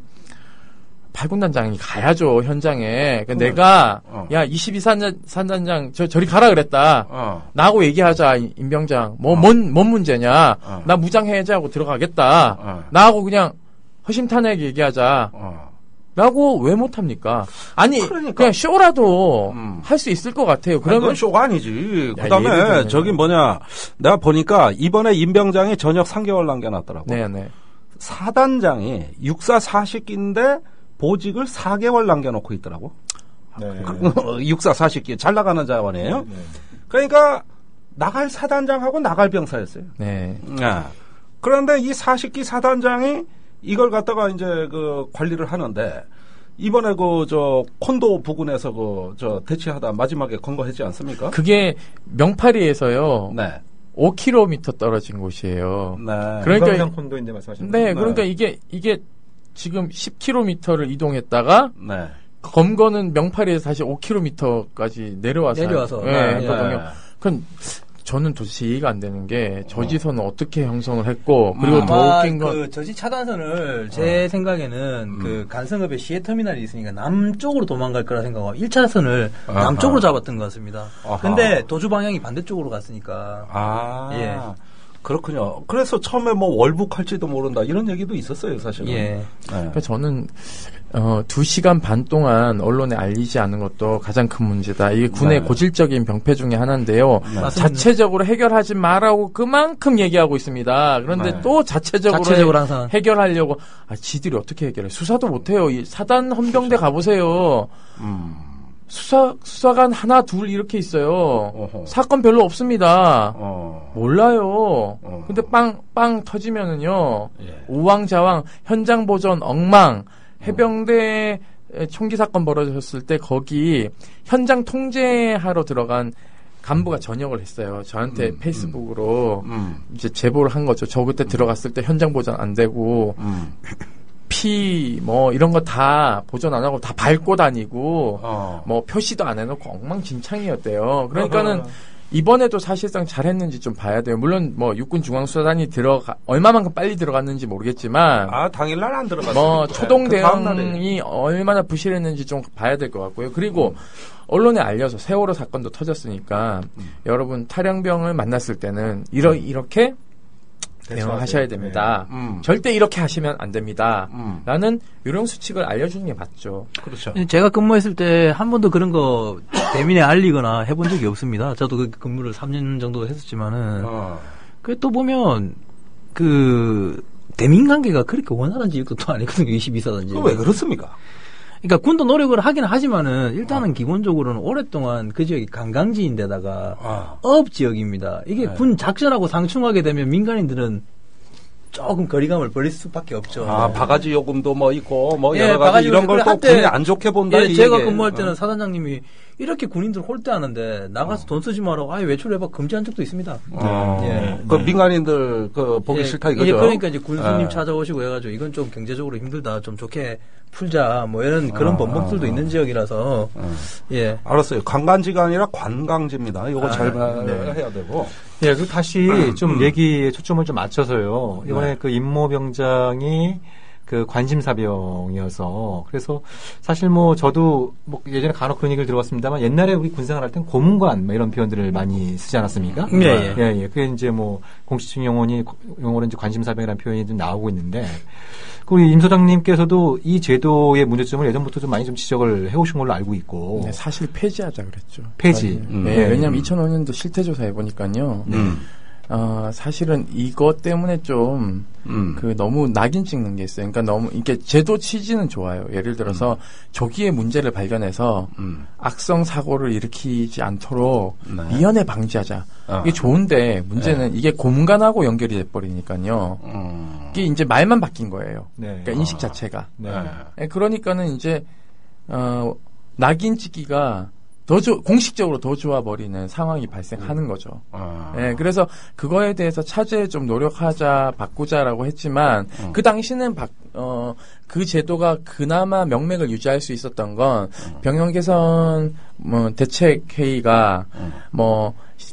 팔군단장이 가야죠, 현장에. 그러니까 내가, 야, 22산단장, 저리 가라 그랬다. 나하고 얘기하자, 임병장. 뭔 문제냐. 나 무장해제하고 들어가겠다. 나하고 그냥 허심탄회하게 얘기하자. 라고 왜 못합니까? 아니, 그러니까. 그냥 쇼라도 할 수 있을 것 같아요. 그러면. 그건 쇼가 아니지. 그 다음에 저기 내가 보니까 이번에 임병장이 전역 3개월 남겨놨더라고. 네네. 사단장이 육사 40기인데 보직을 4개월 남겨놓고 있더라고. 네. 육사 40기 잘 나가는 자원이에요. 네. 그러니까 나갈 사단장하고 나갈 병사였어요. 네. 그런데 이 40기 사단장이 이걸 갖다가 이제 관리를 하는데 이번에 콘도 부근에서 대치하다 마지막에 건거했지 않습니까? 그게 명파리에서요. 네. 5km 떨어진 곳이에요. 네. 그러니까 콘도인데 말씀하시는 네, 그러니까 이게 지금 10km를 이동했다가 네. 검거는 명파리에서 다시 5km까지 내려와서 네. 했거든요. 그건 저는 도대체 이해가 안 되는 게 저지선은 어떻게 형성을 했고 그리고 더 웃긴 건 저지 차단선을 제 생각에는 간성읍에 시외터미널이 있으니까 남쪽으로 도망갈 거라 생각하고 1차선을 남쪽으로 잡았던 것 같습니다. 근데 도주 방향이 반대쪽으로 갔으니까. 예. 그렇군요. 그래서 처음에 월북할지도 모른다 이런 얘기도 있었어요, 사실은. 예. 그러니까 저는 2시간 반 동안 언론에 알리지 않은 것도 가장 큰 문제다. 이게 군의 고질적인 병폐 중에 하나인데요. 자체적으로 해결하지 말라고 그만큼 얘기하고 있습니다. 그런데 또 자체적으로 항상 해결하려고 지들이 어떻게 해결해? 수사도 못해요. 이 사단 헌병대 가보세요. 수사관 하나 둘 이렇게 있어요. 사건 별로 없습니다. 몰라요. 근데 빵 터지면은요. 우왕좌왕 현장 보전 엉망 해병대 총기 사건 벌어졌을 때 거기 현장 통제하러 들어간 간부가 전역을 했어요. 저한테 페이스북으로 이제 제보를 한 거죠. 저 그때 들어갔을 때 현장 보전 안 되고 이런 거 다 보존 안 하고 다 밟고 다니고 표시도 안 해놓고 엉망진창이었대요. 그러니까는 이번에도 사실상 잘했는지 좀 봐야 돼요. 물론 육군 중앙수사단이 얼마만큼 빨리 들어갔는지 모르겠지만 당일날 안 들어갔어요. 초동 대응이 얼마나 부실했는지 좀 봐야 될 것 같고요. 그리고 언론에 알려서 세월호 사건도 터졌으니까 여러분 탈영병을 만났을 때는 이렇게 대응하셔야 됩니다. 절대 이렇게 하시면 안 됩니다. 라는 요령 수칙을 알려주는 게 맞죠. 그렇죠. 제가 근무했을 때 한 번도 그런 거 대민에 알리거나 해본 적이 없습니다. 저도 그 근무를 3년 정도 했었지만은 또 보면 대민 관계가 그렇게 원활한 지역도 또 아니거든요. 22사단지. 왜 그렇습니까? 그러니까 군도 노력을 하긴 하지만은 일단은 기본적으로는 오랫동안 그 지역이 관광지인데다가 업 지역입니다. 이게 군 작전하고 상충하게 되면 민간인들은 조금 거리감을 벌일 수밖에 없죠. 바가지 요금도 있고 여러 가지 이런 걸 또 군이 안 좋게 본다. 제가 근무할 때는 사단장님이 이렇게 군인들 홀대하는데 나가서 돈 쓰지 말라고 외출해봐 금지한 적도 있습니다. 민간인들 보기 싫다 이거죠. 그러니까 이제 군수님 찾아오시고 해가지고 이건 좀 경제적으로 힘들다 좀 좋게 풀자 이런 그런 번복들도 있는 지역이라서 알았어요. 관광지가 아니라 관광지입니다. 이거 잘 해야 되고. 그 다시 좀 얘기에 초점을 좀 맞춰서요. 이번에 임모병장이 관심사병이어서 그래서 사실 저도 예전에 간혹 그런 얘기를 들어봤습니다만 옛날에 우리 군생활할 땐 고문관 이런 표현들을 많이 쓰지 않았습니까? 예. 그게 이제 공식적 용어로 이제 관심사병이라는 표현이 좀 나오고 있는데 우리 임 소장님께서도 이 제도의 문제점을 예전부터 좀 많이 좀 지적을 해오신 걸로 알고 있고. 네, 사실 폐지하자 그랬죠. 폐지. 왜냐하면 2005년도 실태조사 해보니까요. 사실은 이것 때문에 좀, 너무 낙인 찍는 게 있어요. 그러니까 너무, 이게 제도 취지는 좋아요. 예를 들어서, 조기에 문제를 발견해서, 악성 사고를 일으키지 않도록, 미연에 방지하자. 이게 좋은데, 문제는 이게 고문관하고 연결이 돼버리니까요. 이게 이제 말만 바뀐 거예요. 그러니까 인식 자체가. 그러니까는 이제, 낙인 찍기가, 공식적으로 더 좋아버리는 상황이 발생하는 거죠. 그래서 그거에 대해서 차제에 좀 노력하자, 바꾸자라고 했지만, 그 당시는 그 제도가 그나마 명맥을 유지할 수 있었던 건, 병영 개선, 대책회의가,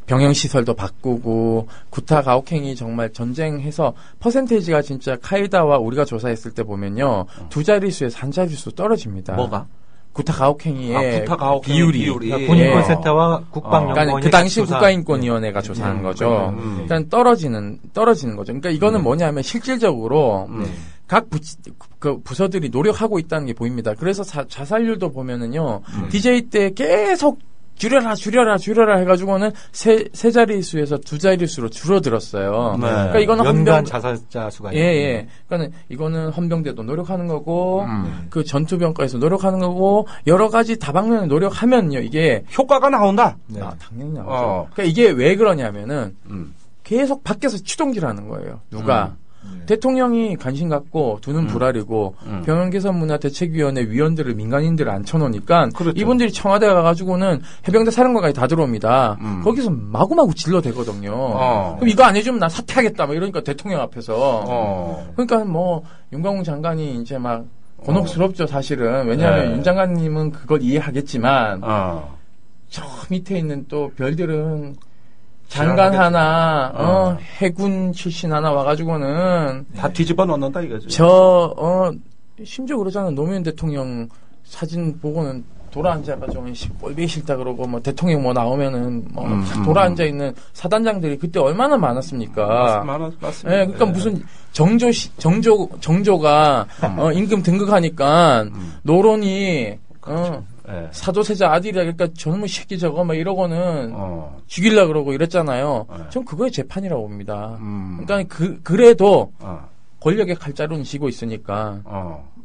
병영 시설도 바꾸고 구타 가혹행위 정말 전쟁해서 퍼센테이지가 진짜 카이다와 우리가 조사했을 때 보면요 2자릿수에서 1자릿수 떨어집니다. 뭐가? 구타 가혹행위의 구타 가혹행위 비율이 군인권센터가 국방연구원이 그러니까 그 당시 국가인권위원회가 조사한 거죠. 그러니까 떨어지는 거죠. 그러니까 이거는 뭐냐면 실질적으로 각 부서들이 노력하고 있다는 게 보입니다. 그래서 자살률도 보면은요 DJ 때 계속 줄여라 해가지고는 세 자릿수에서 2자릿수로 줄어들었어요. 네. 그러니까 이거는 연간 자살자 수가 예. 그러니까 이거는 헌병대도 노력하는 거고 그 전투병과에서 노력하는 거고 여러 가지 다방면에 노력하면요 이게 효과가 나온다. 네. 당연히 나오죠. 그러니까 이게 왜 그러냐면은 계속 밖에서 추동질하는 거예요. 누가 대통령이 관심 갖고 두는 불알이고 병영개선문화대책위원회 위원들을 민간인들을 앉혀놓으니까 그렇죠. 이분들이 청와대 가가지고는 해병대 사령관까지 다 들어옵니다. 거기서 마구마구 질러대거든요. 그럼 이거 안 해주면 나 사퇴하겠다. 막 이러니까 대통령 앞에서. 그러니까 뭐 윤광웅 장관이 이제 막 곤혹스럽죠 사실은. 왜냐하면 윤 장관님은 그걸 이해하겠지만 저 밑에 있는 또 별들은 장관 하나, 해군 출신 하나 와가지고는. 다 뒤집어 놓는다 이거지. 심지어 그러잖아. 노무현 대통령 사진 보고는 돌아앉아가지고, 꼴보기 싫다 그러고, 뭐, 대통령 뭐 나오면은, 돌아앉아있는 사단장들이 그때 얼마나 많았습니까? 맞습니다. 예, 그러니까 무슨 정조가, 임금 등극하니까, 노론이, 그렇죠. 사도세자 아들이라 그러니까 저놈의 새끼 저거 막 이러고는 죽이려고 그러고 이랬잖아요. 전 그거의 재판이라고 봅니다. 그러니까 그래도 권력의 칼자루는 쥐고 있으니까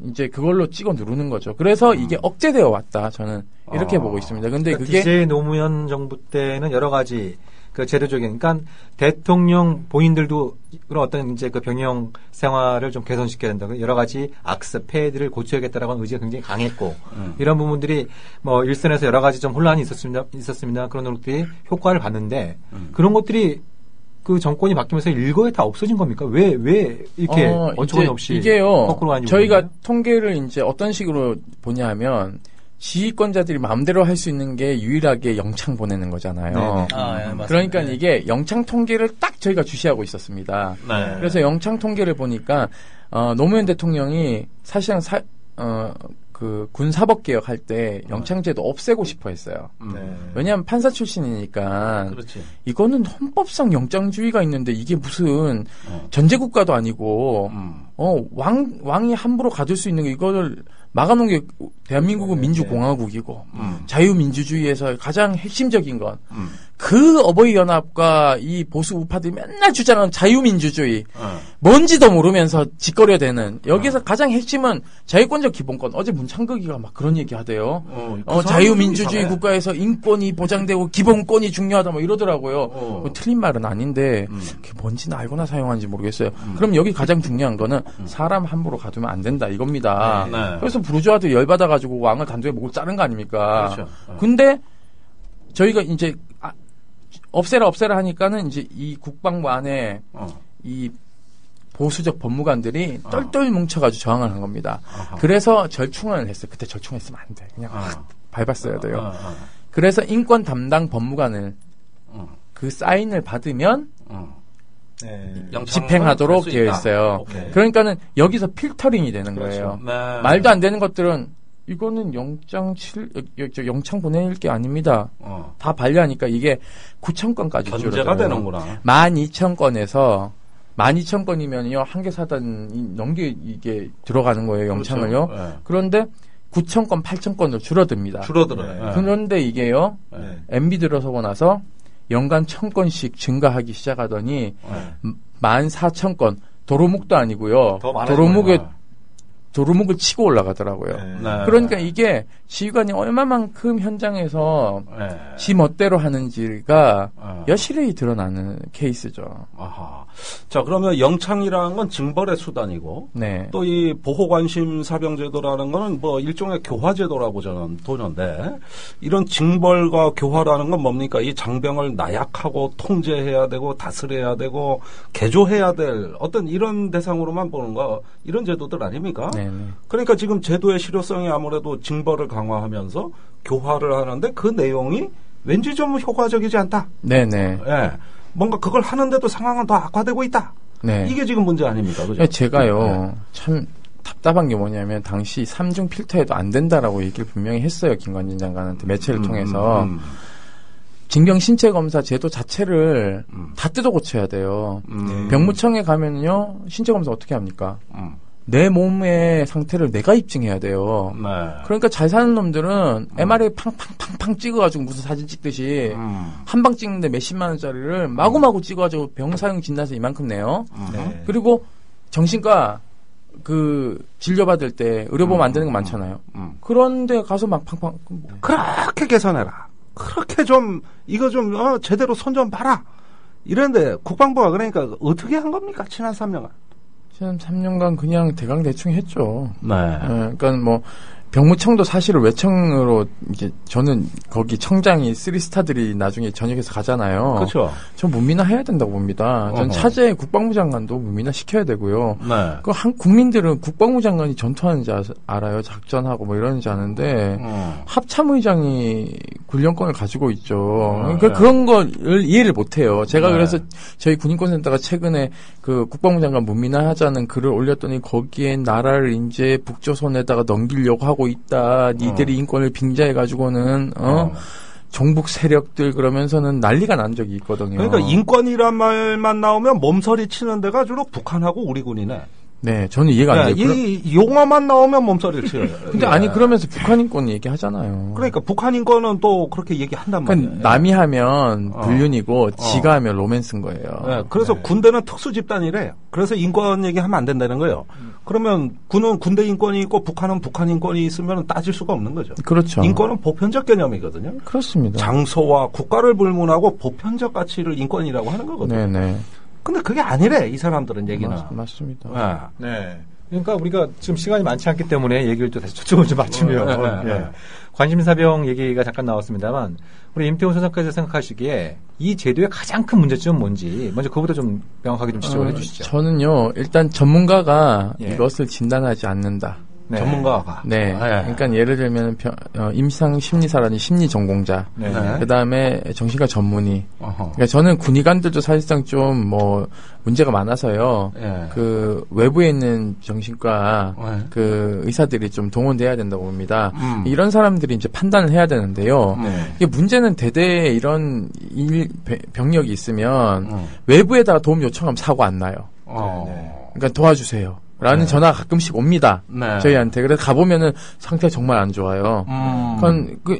이제 그걸로 찍어 누르는 거죠. 그래서 이게 억제되어 왔다. 저는 이렇게 보고 있습니다. 근데 그러니까 그게 DJ 노무현 정부 때는 여러 가지 그 제도적인, 그러니까 대통령 본인들도 그런 어떤 이제 그 병영 생활을 좀 개선시켜야 된다고 여러 가지 악습, 폐해들을 고쳐야겠다라고 의지가 굉장히 강했고 이런 부분들이 뭐 일선에서 여러 가지 좀 혼란이 있었습니다. 그런 노력들이 효과를 봤는데 그런 것들이 그 정권이 바뀌면서 일거에 다 없어진 겁니까? 왜 이렇게 어처구니 없이 이게요. 거꾸로 가는지 저희가 모르겠네요. 통계를 이제 어떤 식으로 보냐면 지휘권자들이 마음대로 할 수 있는 게 유일하게 영창 보내는 거잖아요. 그러니까 이게 영창 통계를 딱 저희가 주시하고 있었습니다. 네. 그래서 영창 통계를 보니까 노무현 대통령이 사실상 그 군사법개혁 할 때 영창제도 없애고 싶어 했어요. 왜냐하면 판사 출신이니까. 그렇지. 이거는 헌법상 영장주의가 있는데 이게 무슨 전제국가도 아니고 왕이 함부로 가둘 수 있는 게 이거를 막아놓은 게 대한민국은 민주공화국이고 자유민주주의에서 가장 핵심적인 건 그 어버이연합과 이 보수 우파들이 맨날 주장하는 자유민주주의 뭔지도 모르면서 짓거려대는 여기서 가장 핵심은 자유권적 기본권. 어제 문창극이가 막 그런 얘기 하대요. 자유민주주의 국가에서 인권이 보장되고 기본권이 중요하다 뭐 이러더라고요. 뭐 틀린 말은 아닌데 그게 뭔지는 알고나 사용하는지 모르겠어요. 그럼 여기 가장 중요한 거는 사람 함부로 가두면 안 된다 이겁니다. 네. 그래서 부르주아도 열받아가지고 왕을 단독에 목을 자른 거 아닙니까? 그렇죠. 근데 저희가 이제 없애라 하니까는 이제 이 국방부 안에 이 보수적 법무관들이 똘똘 뭉쳐가지고 저항을 한 겁니다. 그래서 절충안을 했어요. 그때 절충했으면 안 돼. 그냥 확 밟았어야 돼요. 그래서 인권 담당 법무관을 그 사인을 받으면 집행하도록 되어 있어요. 그러니까는 여기서 필터링이 되는 거예요. 말도 안 되는 것들은 이거는 영창 보낼 게 아닙니다. 다 반려하니까 이게 9,000건까지 견제가 되는구나. 12,000건에서 12,000건이면요 한개 사단이 넘게 이게 들어가는 거예요 영창을요. 그렇죠. 네. 그런데 9,000건, 8,000건으로 줄어듭니다. 줄어들어요. 그런데 이게요 MB 들어서고 나서 연간 1,000건씩 증가하기 시작하더니 14,000건 도로묵도 아니고요. 도루묵을 치고 올라가더라고요. 그러니까 이게 지휘관이 얼마만큼 현장에서 지 멋대로 하는지가 여실히 드러나는 케이스죠. 아하. 자, 그러면 영창이라는 건 징벌의 수단이고, 또 이 보호관심 사병제도라는 거는 뭐 일종의 교화제도라고 저는 보는데, 이런 징벌과 교화라는 건 뭡니까? 이 장병을 나약하고 통제해야 되고 다스려야 되고 개조해야 될 어떤 이런 대상으로만 보는 거, 이런 제도들 아닙니까? 그러니까 지금 제도의 실효성이 아무래도 징벌을 강화하면서 교화를 하는데 그 내용이 왠지 좀 효과적이지 않다. 네네. 예. 뭔가 그걸 하는데도 상황은 더 악화되고 있다. 네. 이게 지금 문제 아닙니까? 그죠? 제가요, 참 답답한 게 뭐냐면, 당시 3중 필터에도 안 된다라고 얘기를 분명히 했어요. 김관진 장관한테 매체를 통해서. 징병 신체 검사 제도 자체를 다 뜯어 고쳐야 돼요. 병무청에 가면요, 신체 검사 어떻게 합니까? 내 몸의 상태를 내가 입증해야 돼요. 네. 그러니까 잘 사는 놈들은 MRI 팡팡팡팡 찍어가지고 무슨 사진 찍듯이 한 방 찍는데 몇십만 원짜리를 마구마구 찍어가지고 병사용 진단서 이만큼 내요. 네. 그리고 정신과 그 진료받을 때 의료보험 안 되는 거 많잖아요. 그런데 가서 막 팡팡 그렇게 개선해라. 그렇게 좀 이거 좀 제대로 손 좀 봐라. 이런데 국방부가 그러니까 어떻게 한 겁니까? 지난 3년간. 지난 3년간 그냥 대강-대충 했죠. 네. 그러니까 뭐 병무청도 사실은 외청으로 이제 저는 거기 청장이 3스타들이 나중에 전역에서 가잖아요. 그렇죠. 전 문민화해야 된다고 봅니다. 전 차제에 국방부 장관도 문민화 시켜야 되고요. 네. 그 국민들은 국방부 장관이 전투하는지 알아요. 작전하고 뭐 이러는지 아는데 합참의장이 군령권을 가지고 있죠. 그러니까 그런 걸 이해를 못해요. 제가 네. 그래서 저희 군인권센터가 최근에 그 국방부 장관 문민화하자는 글을 올렸더니 거기에 나라를 이제 북조선에다가 넘기려고 하고 있다. 니들이 인권을 빙자해가지고는 종북 세력들 그러면서는 난리가 난 적이 있거든요. 그러니까 인권이란 말만 나오면 몸서리 치는 데가 주로 북한하고 우리 군이네. 네, 저는 이해가 안 돼요. 이 용어만 나오면 몸서리를 쳐요. 근데 아니 그러면서 북한 인권 얘기하잖아요. 그러니까 북한 인권은 또 그렇게 얘기한단 말이에요. 그러니까 남이 하면 불륜이고 지가 하면 로맨스인 거예요. 네, 그래서 군대는 특수 집단이래요. 그래서 인권 얘기하면 안 된다는 거예요. 그러면 군은 군대 인권이 있고 북한은 북한 인권이 있으면 따질 수가 없는 거죠. 그렇죠. 인권은 보편적 개념이거든요. 그렇습니다. 장소와 국가를 불문하고 보편적 가치를 인권이라고 하는 거거든요. 네네. 근데 그게 아니래, 이 사람들은 얘기는. 맞습니다. 네. 그러니까 우리가 지금 시간이 많지 않기 때문에 얘기를 또 다시 초점을 좀 맞추면 네. 관심사병 얘기가 잠깐 나왔습니다만 우리 임태훈 소장께서 생각하시기에 이 제도의 가장 큰 문제점은 뭔지 먼저 그거부터 좀 명확하게 좀 지적을 해주시죠. 저는요 일단 전문가가 이것을 진단하지 않는다. 네. 전문가가. 네. 그러니까 예를 들면 임상 심리사라는 심리 전공자. 네. 그다음에 정신과 전문의. 그러니까 저는 군의관들도 사실상 좀 뭐 문제가 많아서요. 그 외부에 있는 정신과 그 의사들이 좀 동원돼야 된다고 봅니다. 이런 사람들이 이제 판단을 해야 되는데요. 이게 문제는 대대에 이런 병력이 있으면 외부에다가 도움 요청하면 사고 안 나요. 그러니까 도와주세요. 라는 전화가 가끔씩 옵니다. 저희한테. 그래서 가보면은 상태가 정말 안 좋아요.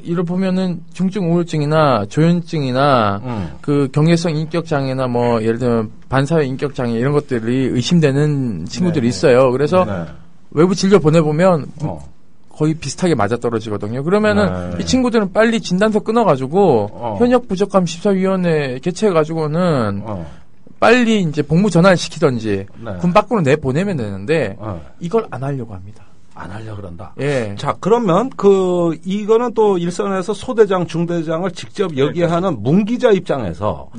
이를 보면은 중증 우울증이나 조현증이나 그 경계성 인격장애나 뭐 예를 들면 반사회 인격장애 이런 것들이 의심되는 친구들이 있어요. 그래서 외부 진료 보내보면 거의 비슷하게 맞아떨어지거든요. 그러면은 이 친구들은 빨리 진단서 끊어가지고 현역 부적감 심사위원회 개최해가지고는 빨리 이제 복무 전환을 시키든지 군 밖으로 내보내면 되는데 이걸 안 하려고 합니다. 안 하려고 그런다. 예. 자, 그러면 이거는 또 일선에서 소대장, 중대장을 직접 여기하는 문기자 입장에서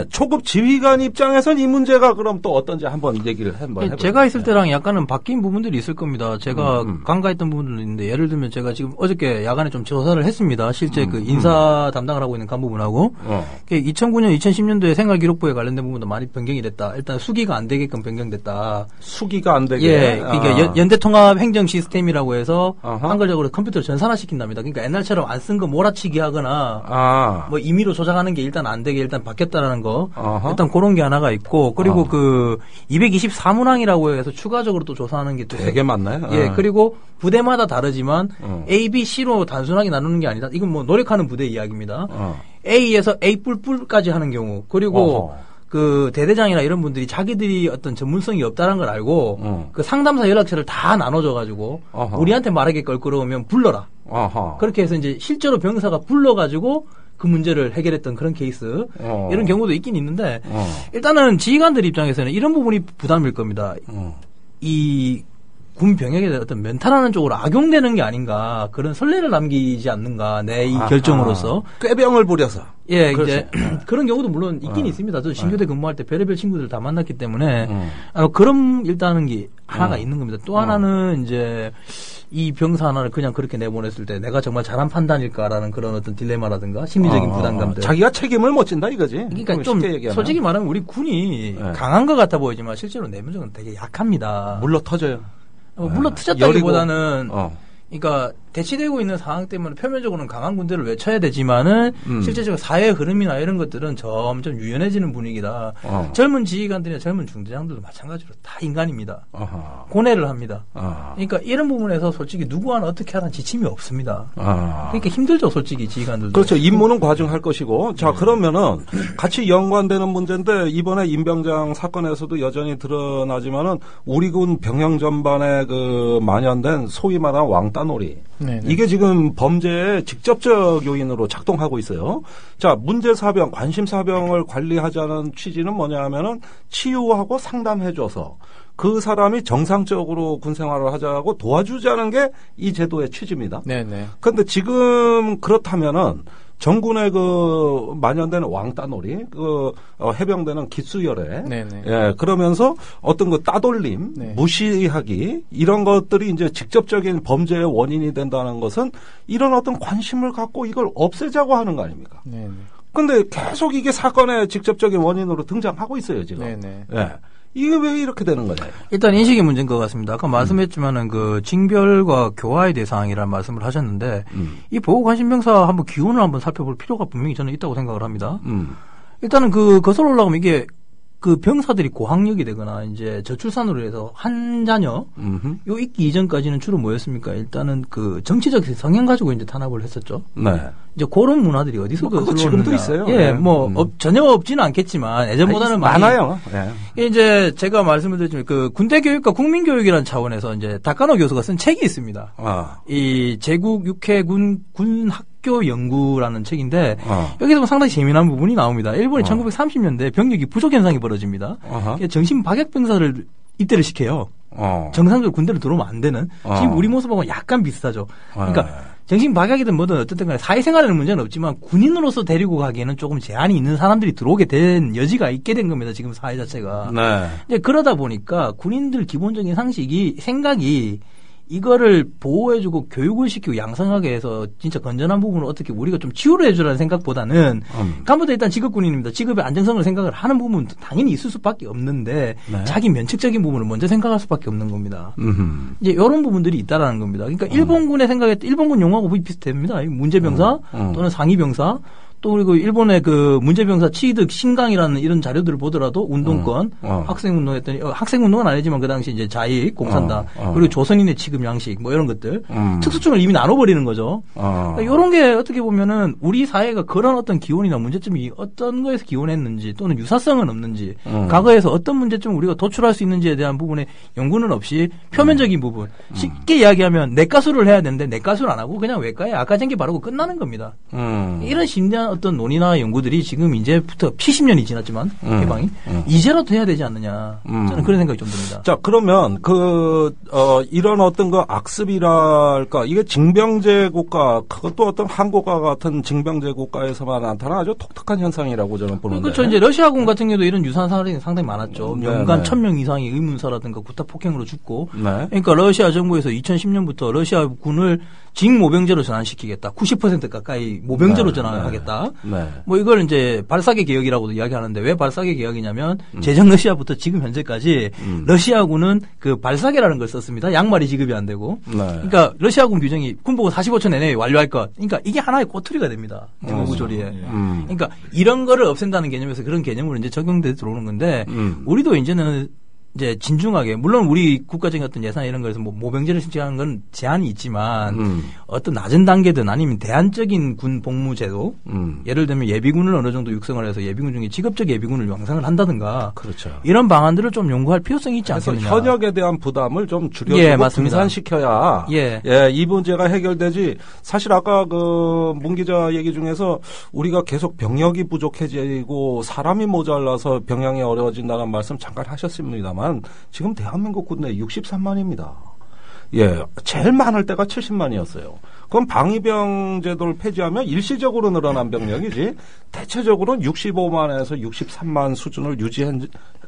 초급 지휘관 입장에서는 이 문제가 그럼 또 어떤지 한번 얘기를 한번 해볼까요? 제가 있을 때랑 약간은 바뀐 부분들이 있을 겁니다. 제가 간과했던 부분들도 있는데 예를 들면 제가 지금 어저께 야간에 좀 조사를 했습니다. 실제 그 인사 담당을 하고 있는 간부분하고 2009년, 2010년도에 생활기록부에 관련된 부분도 많이 변경이 됐다. 일단 수기가 안 되게끔 변경됐다. 수기가 안 되게? 예. 그러니까 연대통합 행정 시스템이라고 해서 한글적으로 컴퓨터를 전산화시킨답니다. 그러니까 옛날처럼 안 쓴 거 몰아치기 하거나 뭐 임의로 조작하는 게 일단 안 되게 일단 바뀌었다라는 거 일단 그런 게 하나가 있고 그리고 그 224문항이라고 해서 추가적으로 또 조사하는 게 또 되게 많나요? 예. 그리고 부대마다 다르지만 A, B, C로 단순하게 나누는 게 아니다. 이건 뭐 노력하는 부대 이야기입니다. A에서 A 뿔뿔까지 하는 경우 그리고 그 대대장이나 이런 분들이 자기들이 어떤 전문성이 없다는 걸 알고 그 상담사 연락처를 다 나눠줘가지고 우리한테 말하기 껄끄러우면 불러라. 그렇게 해서 이제 실제로 병사가 불러가지고 그 문제를 해결했던 그런 케이스 이런 경우도 있긴 있는데 일단은 지휘관들 입장에서는 이런 부분이 부담일 겁니다. 이 군 병역에 대한 어떤 멘탈하는 쪽으로 악용되는 게 아닌가 그런 선례를 남기지 않는가 내 이 결정으로서 꾀병을 부려서 예 이제 그런 경우도 물론 있긴 있습니다. 저 신교대 근무할 때 별의별 친구들 다 만났기 때문에 그런 일단은 게 하나가 있는 겁니다. 또 하나는 이제 이 병사 하나를 그냥 그렇게 내보냈을 때 내가 정말 잘한 판단일까라는 그런 어떤 딜레마라든가 심리적인 부담감들. 자기가 책임을 못 진다 이거지. 그러니까 좀 솔직히 말하면 우리 군이 강한 것 같아 보이지만 실제로 내면적으로 되게 약합니다. 물러 터져요. 물러 터졌다기보다는 그러니까 대치되고 있는 상황 때문에 표면적으로는 강한 군대를 외쳐야 되지만은 실제적으로 사회 흐름이나 이런 것들은 점점 유연해지는 분위기다. 젊은 지휘관들이나 젊은 중대장들도 마찬가지로 다 인간입니다. 고뇌를 합니다. 그러니까 이런 부분에서 솔직히 누구 하나 어떻게 하라는 지침이 없습니다. 그러니까 힘들죠, 솔직히 지휘관들도. 그렇죠. 임무는 과중할 것이고. 자, 그러면은 같이 연관되는 문제인데 이번에 임병장 사건에서도 여전히 드러나지만은 우리 군 병영 전반에 그 만연된 소위 말하는 왕따놀이. 네네. 이게 지금 범죄의 직접적 요인으로 작동하고 있어요. 자, 문제사병, 관심사병을 관리하자는 취지는 뭐냐 하면은 치유하고 상담해줘서 그 사람이 정상적으로 군 생활을 하자고 도와주자는 게 이 제도의 취지입니다. 네네. 그런데 지금 그렇다면은 정군의 그 만연되는 왕따놀이, 해병대는 기수열애, 예, 그러면서 어떤 그 따돌림, 무시하기, 이런 것들이 이제 직접적인 범죄의 원인이 된다는 것은 이런 어떤 관심을 갖고 이걸 없애자고 하는 거 아닙니까? 근데 계속 이게 사건의 직접적인 원인으로 등장하고 있어요, 지금. 예. 이게 왜 이렇게 되는 거냐? 일단 인식의 문제인 것 같습니다. 아까 말씀했지만은 그 징별과 교화의 대상이라는 말씀을 하셨는데 이 보호관심병사 한번 기원을 한번 살펴볼 필요가 분명히 저는 있다고 생각을 합니다. 일단은 그 거슬러 올라가면 이게 그 병사들이 고학력이 되거나 이제 저출산으로 해서 한 자녀 요 있기 이전까지는 주로 뭐였습니까? 일단은 그 정치적 성향 가지고 이제 탄압을 했었죠. 네. 이제 그런 문화들이 어디서 그거 지금도 있어요. 예, 전혀 없지는 않겠지만 예전보다는 많아요. 예. 이제 제가 말씀을 드렸지만 그 군대 교육과 국민 교육이라는 차원에서 이제 다카노 교수가 쓴 책이 있습니다. 이 제국 육해군 학교 연구라는 책인데 여기서 상당히 재미난 부분이 나옵니다. 일본이 1930년대 병력이 부족 현상이 벌어집니다. 정신 박약 병사를 입대를 시켜요. 정상적으로 군대로 들어오면 안 되는. 지금 우리 모습하고 약간 비슷하죠. 그러니까 정신 박약이든 뭐든 어쨌든 간에 사회생활에는 문제는 없지만 군인으로서 데리고 가기에는 조금 제한이 있는 사람들이 들어오게 된 여지가 있게 된 겁니다. 지금 사회 자체가. 이제 그러다 보니까 군인들 기본적인 생각이 이거를 보호해주고 교육을 시키고 양성하게 해서 진짜 건전한 부분을 어떻게 우리가 좀 치유를 해주라는 생각보다는 간부도 일단 직업군인입니다. 직업의 안정성을 생각을 하는 부분도 당연히 있을 수밖에 없는데 자기 면책적인 부분을 먼저 생각할 수밖에 없는 겁니다. 이제 이런 부분들이 있다라는 겁니다. 그러니까 일본군의 일본군 용어하고 비슷합니다. 문제병사 또는 상위병사 또 그리고 일본의 그 문제병사 취득 신강이라는 이런 자료들을 보더라도 운동권, 학생운동했더니 학생운동은 아니지만 그 당시 이제 자익, 공산당 그리고 조선인의 취급 양식 뭐 이런 것들 특수충을 이미 나눠버리는 거죠. 그러니까 이런 게 어떻게 보면은 우리 사회가 그런 어떤 기원이나 문제점이 어떤 거에서 기원했는지 또는 유사성은 없는지 과거에서 어떤 문제점을 우리가 도출할 수 있는지에 대한 부분에 연구는 없이 표면적인 부분 쉽게 이야기하면 내과수를 해야 되는데 내과수를 안 하고 그냥 외과에 아까쟁기 바르고 끝나는 겁니다. 이런 심리한 어떤 논의나 연구들이 지금 이제부터 70년이 지났지만 해방이 이제라도 해야 되지 않느냐 저는 그런 생각이 좀 듭니다. 자 그러면 이런 어떤 그 악습이랄까 이게 징병제 국가 그것도 어떤 한국과 같은 징병제 국가에서만 나타나는 아주 독특한 현상이라고 저는 보는데. 그렇죠. 이제 러시아군 같은 경우도 이런 유사한 사례가 상당히 많았죠. 연간 1000명 이상이 의문사라든가 구타 폭행으로 죽고. 그러니까 러시아 정부에서 2010년부터 러시아 군을 징모병제로 전환시키겠다. 90% 가까이 모병제로 전환하겠다. 뭐 이걸 이제 발사계 개혁이라고도 이야기하는데 왜 발사계 개혁이냐면 제정 러시아부터 지금 현재까지 러시아군은 그 발사계라는 걸 썼습니다. 양말이 지급이 안 되고. 그러니까 러시아군 규정이 군복은 45초 내내 완료할 것. 그러니까 이게 하나의 꼬투리가 됩니다. 구조리에. 그러니까 이런 거를 없앤다는 개념에서 그런 개념으로 이제 적용돼 들어오는 건데 우리도 이제는 이제 진중하게 물론 우리 국가적인 어떤 예산 이런 거에서 뭐 모병제를 신청하는 건 제한이 있지만 어떤 낮은 단계든 아니면 대안적인 군 복무제도 예를 들면 예비군을 어느 정도 육성을 해서 예비군 중에 직업적 예비군을 양성을 한다든가 그렇죠. 이런 방안들을 좀 연구할 필요성이 있지 않겠느냐. 현역에 대한 부담을 좀 줄여주고 분산시켜야 이 문제가 해결되지. 사실 아까 그 문 기자 얘기 중에서 우리가 계속 병력이 부족해지고 사람이 모자라서 병양이 어려워진다는 말씀 잠깐 하셨습니다만 지금 대한민국 군대 63만입니다. 예, 제일 많을 때가 70만이었어요. 그럼 방위병 제도를 폐지하면 일시적으로 늘어난 병력이지 대체적으로는 65만에서 63만 수준을 유지해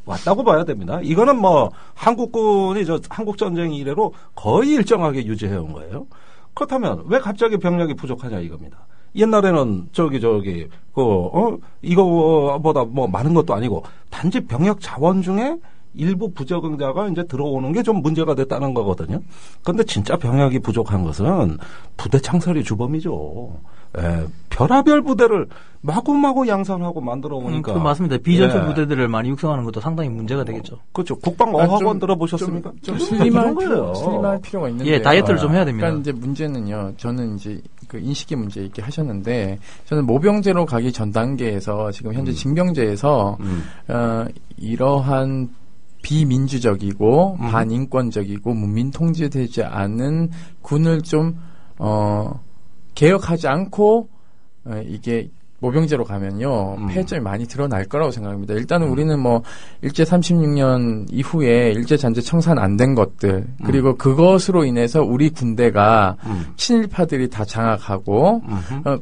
왔다고 봐야 됩니다. 이거는 뭐 한국군이 한국전쟁 이래로 거의 일정하게 유지해 온 거예요. 그렇다면 왜 갑자기 병력이 부족하냐 이겁니다. 옛날에는 이거보다 뭐 많은 것도 아니고 단지 병력 자원 중에 일부 부적응자가 이제 들어오는 게 좀 문제가 됐다는 거거든요. 그런데 진짜 병력이 부족한 것은 부대 창설이 주범이죠. 예, 별하별 부대를 마구마구 양산하고 만들어 오니까. 맞습니다. 비전투 부대들을 많이 육성하는 것도 상당히 문제가 되겠죠. 그렇죠. 국방어학원 들어보셨습니까? 좀 슬림할 필요가 있는데. 예, 다이어트를 좀 해야 됩니다. 그러니까 이제 문제는요. 저는 이제 그 인식의 문제 있게 하셨는데, 저는 모병제로 가기 전 단계에서 지금 현재 징병제에서 이러한 비민주적이고 반인권적이고 문민 통제되지 않은 군을 좀 개혁하지 않고 이게 모병제로 가면요 폐해점이 많이 드러날 거라고 생각합니다. 일단은 우리는 뭐 일제 36년 이후에 일제 잔재 청산 안 된 것들 그리고 그것으로 인해서 우리 군대가 친일파들이 다 장악하고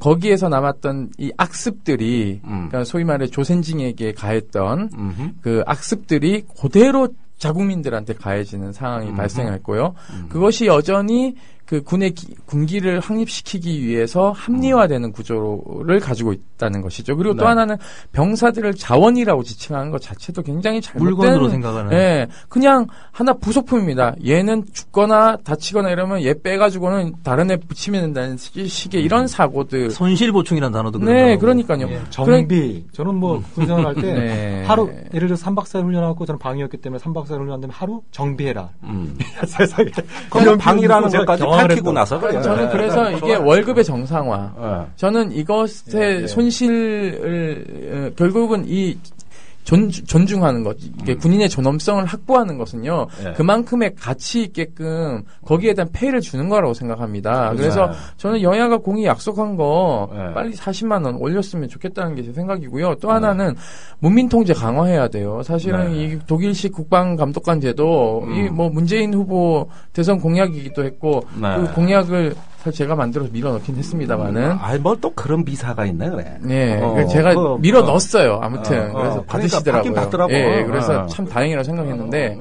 거기에서 남았던 이 악습들이 그러니까 소위 말해 조센징에게 가했던 그 악습들이 그대로 자국민들한테 가해지는 상황이 발생했고요. 그것이 여전히 그 군의 군기를 확립시키기 위해서 합리화되는 구조를 가지고 있다는 것이죠. 그리고 또 하나는 병사들을 자원이라고 지칭하는 것 자체도 굉장히 잘못된 물건으로 생각하는. 예, 그냥 하나 부속품입니다. 얘는 죽거나 다치거나 이러면 얘 빼가지고는 다른 애 붙이면 된다는 식의 이런 사고들. 손실보충이라는 단어도 네, 그러니까요. 예, 정비. 저는 뭐 군생활할 때 네. 하루 예를 들어 3박 4일 훈련하고 저는 방이었기 때문에 3박 4일 훈련한다면 하루 정비해라. 세상에. 그럼 방이라는 것까지 밝히고 나서 그래요. 저는 그래서 이게 월급의 정상화. 저는 이것의 손실을 결국은 이 존중하는 것, 이게 군인의 존엄성을 확보하는 것은요, 그만큼의 가치 있게끔 거기에 대한 페이를 주는 거라고 생각합니다. 그래서 저는 여야가 공히 약속한 거 빨리 40만 원 올렸으면 좋겠다는 게 제 생각이고요. 또 하나는 문민통제 강화해야 돼요. 사실은 이 독일식 국방감독관 제도, 이 뭐 문재인 후보 대선 공약이기도 했고, 그 공약을 사실 제가 만들어서 밀어넣긴 했습니다만은. 뭐 또 그런 미사가 있네, 그래. 네. 제가 밀어 넣었어요. 아무튼. 그래서 받으시더라고요. 받더라고요. 예, 그래서 참 다행이라고 생각했는데.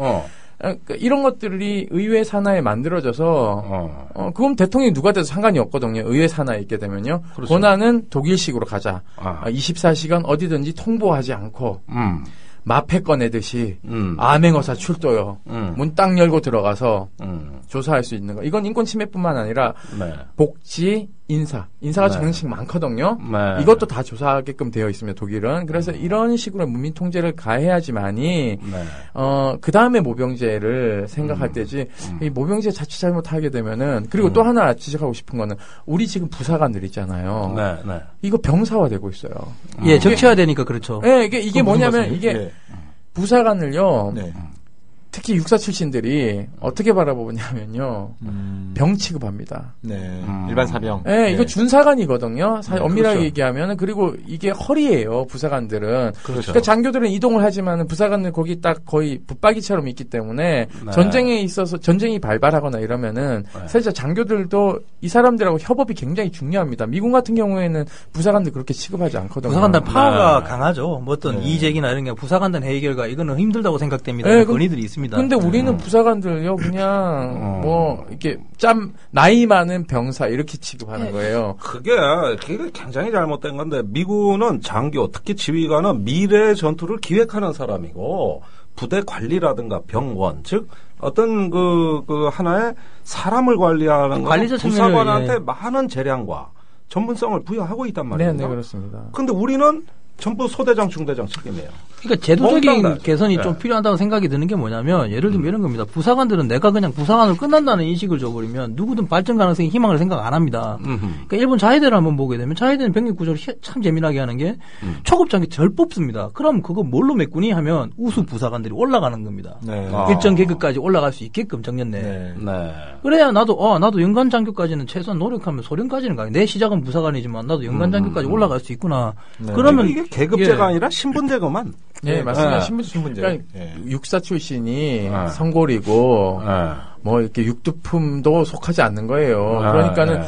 그러니까 이런 것들이 의회 산하에 만들어져서, 그럼 대통령이 누가 돼도 상관이 없거든요. 의회 산하에 있게 되면요. 그렇죠. 권한은 독일식으로 가자. 24시간 어디든지 통보하지 않고. 마패 꺼내듯이 암행어사 출도요. 문 딱 열고 들어가서 조사할 수 있는 거. 이건 인권 침해뿐만 아니라 복지, 인사가 정식 많거든요. 이것도 다 조사하게끔 되어 있습니다. 독일은. 그래서 이런 식으로 문민 통제를 가해야지만이 그 다음에 모병제를 생각할 때지. 이 모병제 자칫 잘못하게 되면은 그리고 또 하나 지적하고 싶은 거는 우리 지금 부사관들 있잖아요. 이거 병사화되고 있어요. 예, 적체화되니까 그렇죠. 예, 이게 뭐냐면 이게 부사관을요. 특히 육사 출신들이 어떻게 바라보냐면요. 병 취급합니다. 네. 일반 사병. 네, 이거 준사관이거든요. 사실 엄밀하게 그렇죠. 얘기하면. 그리고 이게 허리예요. 부사관들은. 그렇죠. 그러니까 장교들은 이동을 하지만 부사관은 거기 딱 거의 붙박이처럼 있기 때문에 전쟁에 있어서 전쟁이 발발하거나 이러면은 사실 장교들도 이 사람들하고 협업이 굉장히 중요합니다. 미군 같은 경우에는 부사관들 그렇게 취급하지 않거든요. 부사관들 파워가 강하죠. 뭐 어떤 이직이나 이런 게 부사관들 회의 결과 이거는 힘들다고 생각됩니다. 건의들이 있습니다. 근데 우리는 부사관들요 그냥 뭐 이렇게 나이 많은 병사 이렇게 취급하는 거예요. 그게 굉장히 잘못된 건데 미군은 장교 특히 지휘관은 미래 전투를 기획하는 사람이고 부대 관리라든가 병원 즉 어떤 그 하나의 사람을 관리하는 건 부사관한테 많은 재량과 전문성을 부여하고 있단 말입니다. 네, 그렇습니다. 근데 우리는 전부 소대장, 중대장 책임이에요. 그러니까 제도적인 개선이 좀 필요하다고 생각이 드는 게 뭐냐면 예를 들면 이런 겁니다. 부사관들은 내가 그냥 부사관으로 끝난다는 인식을 줘버리면 누구든 발전 가능성이 희망을 생각 안 합니다. 그러니까 일본 자위대를 한번 보게 되면 자위대는 병력 구조를 참 재미나게 하는 게 초급 장교 절 뽑습니다. 그럼 그거 뭘로 메꾸니 하면 우수 부사관들이 올라가는 겁니다. 일정 계급까지 올라갈 수 있게끔 정년 내에. 그래야 나도 연관 장교까지는 최소한 노력하면 소령까지는 가요. 내 시작은 부사관이지만 나도 연관 장교까지 올라갈 수 있구나. 그러면 이게 계급제가 아니라 신분제고만. 네, 맞습니다. 신분제. 그러니까 육사 출신이 성골이고 뭐 이렇게 육두품도 속하지 않는 거예요. 그러니까는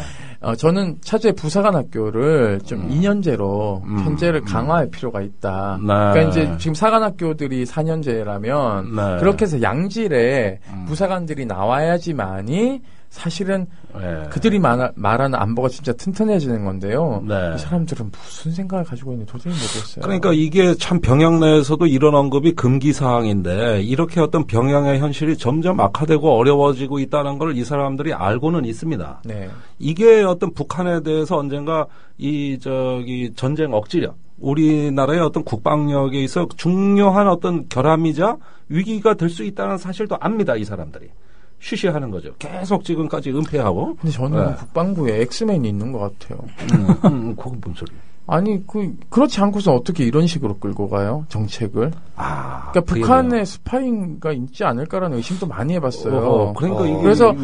저는 차주의 부사관 학교를 좀 2년제로 현재를 강화할 필요가 있다. 그러니까 이제 지금 사관 학교들이 4년제라면 그렇게 해서 양질의 부사관들이 나와야지만이 사실은 그들이 말하는 안보가 진짜 튼튼해지는 건데요. 이 사람들은 무슨 생각을 가지고 있는지 도저히 모르겠어요. 그러니까 이게 참 병영 내에서도 이런 언급이 금기사항인데 이렇게 어떤 병영의 현실이 점점 악화되고 어려워지고 있다는 걸 이 사람들이 알고는 있습니다. 이게 어떤 북한에 대해서 언젠가 전쟁 억지력, 우리나라의 어떤 국방력에 있어 중요한 어떤 결함이자 위기가 될 수 있다는 사실도 압니다. 이 사람들이. 쉬쉬하는 거죠. 계속 지금까지 은폐하고. 근데 저는 국방부에 엑스맨이 있는 것 같아요. 그건 뭔 소리예요? 아니, 그렇지 않고서 어떻게 이런 식으로 끌고 가요? 정책을? 그러니까 북한의 스파잉가 있지 않을까라는 의심도 많이 해봤어요. 그래서,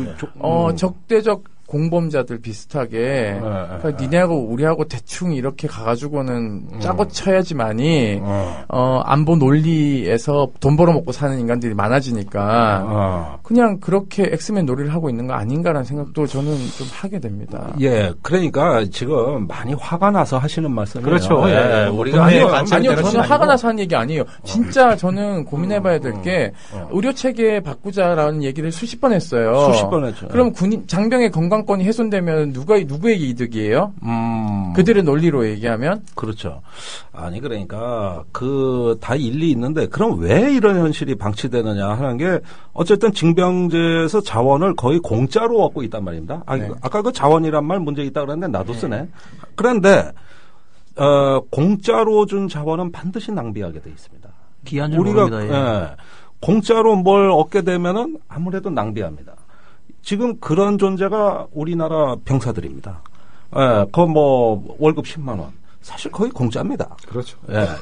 적대적 공범자들 비슷하게 그러니까 니네하고 우리하고 대충 이렇게 가가지고는 짜고 쳐야지만이 안보 논리에서 돈 벌어먹고 사는 인간들이 많아지니까 그냥 그렇게 엑스맨 놀이를 하고 있는 거 아닌가라는 생각도 저는 좀 하게 됩니다. 예, 그러니까 지금 많이 화가 나서 하시는 말씀이에요. 그렇죠. 우리가 아니요, 저는 화가 나서 하는 얘기 아니에요. 진짜 저는 고민해봐야 될 게 의료 체계 바꾸자라는 얘기를 수십 번 했어요. 수십 번 했죠. 그럼 장병의 건강권이 훼손되면 누구에게 이득이에요? 그들의 논리로 얘기하면? 그렇죠. 아니 그러니까 다 일리 있는데 그럼 왜 이런 현실이 방치되느냐 하는 게 어쨌든 징병제에서 자원을 거의 공짜로 얻고 있단 말입니다. 아까 그 자원이란 말 문제 있다 그랬는데 나도 쓰네. 그런데 공짜로 준 자원은 반드시 낭비하게 돼 있습니다. 귀한 줄 모릅니다. 공짜로 뭘 얻게 되면은 아무래도 낭비합니다. 지금 그런 존재가 우리나라 병사들입니다. 월급 10만 원. 사실 거의 공짜입니다. 그렇죠.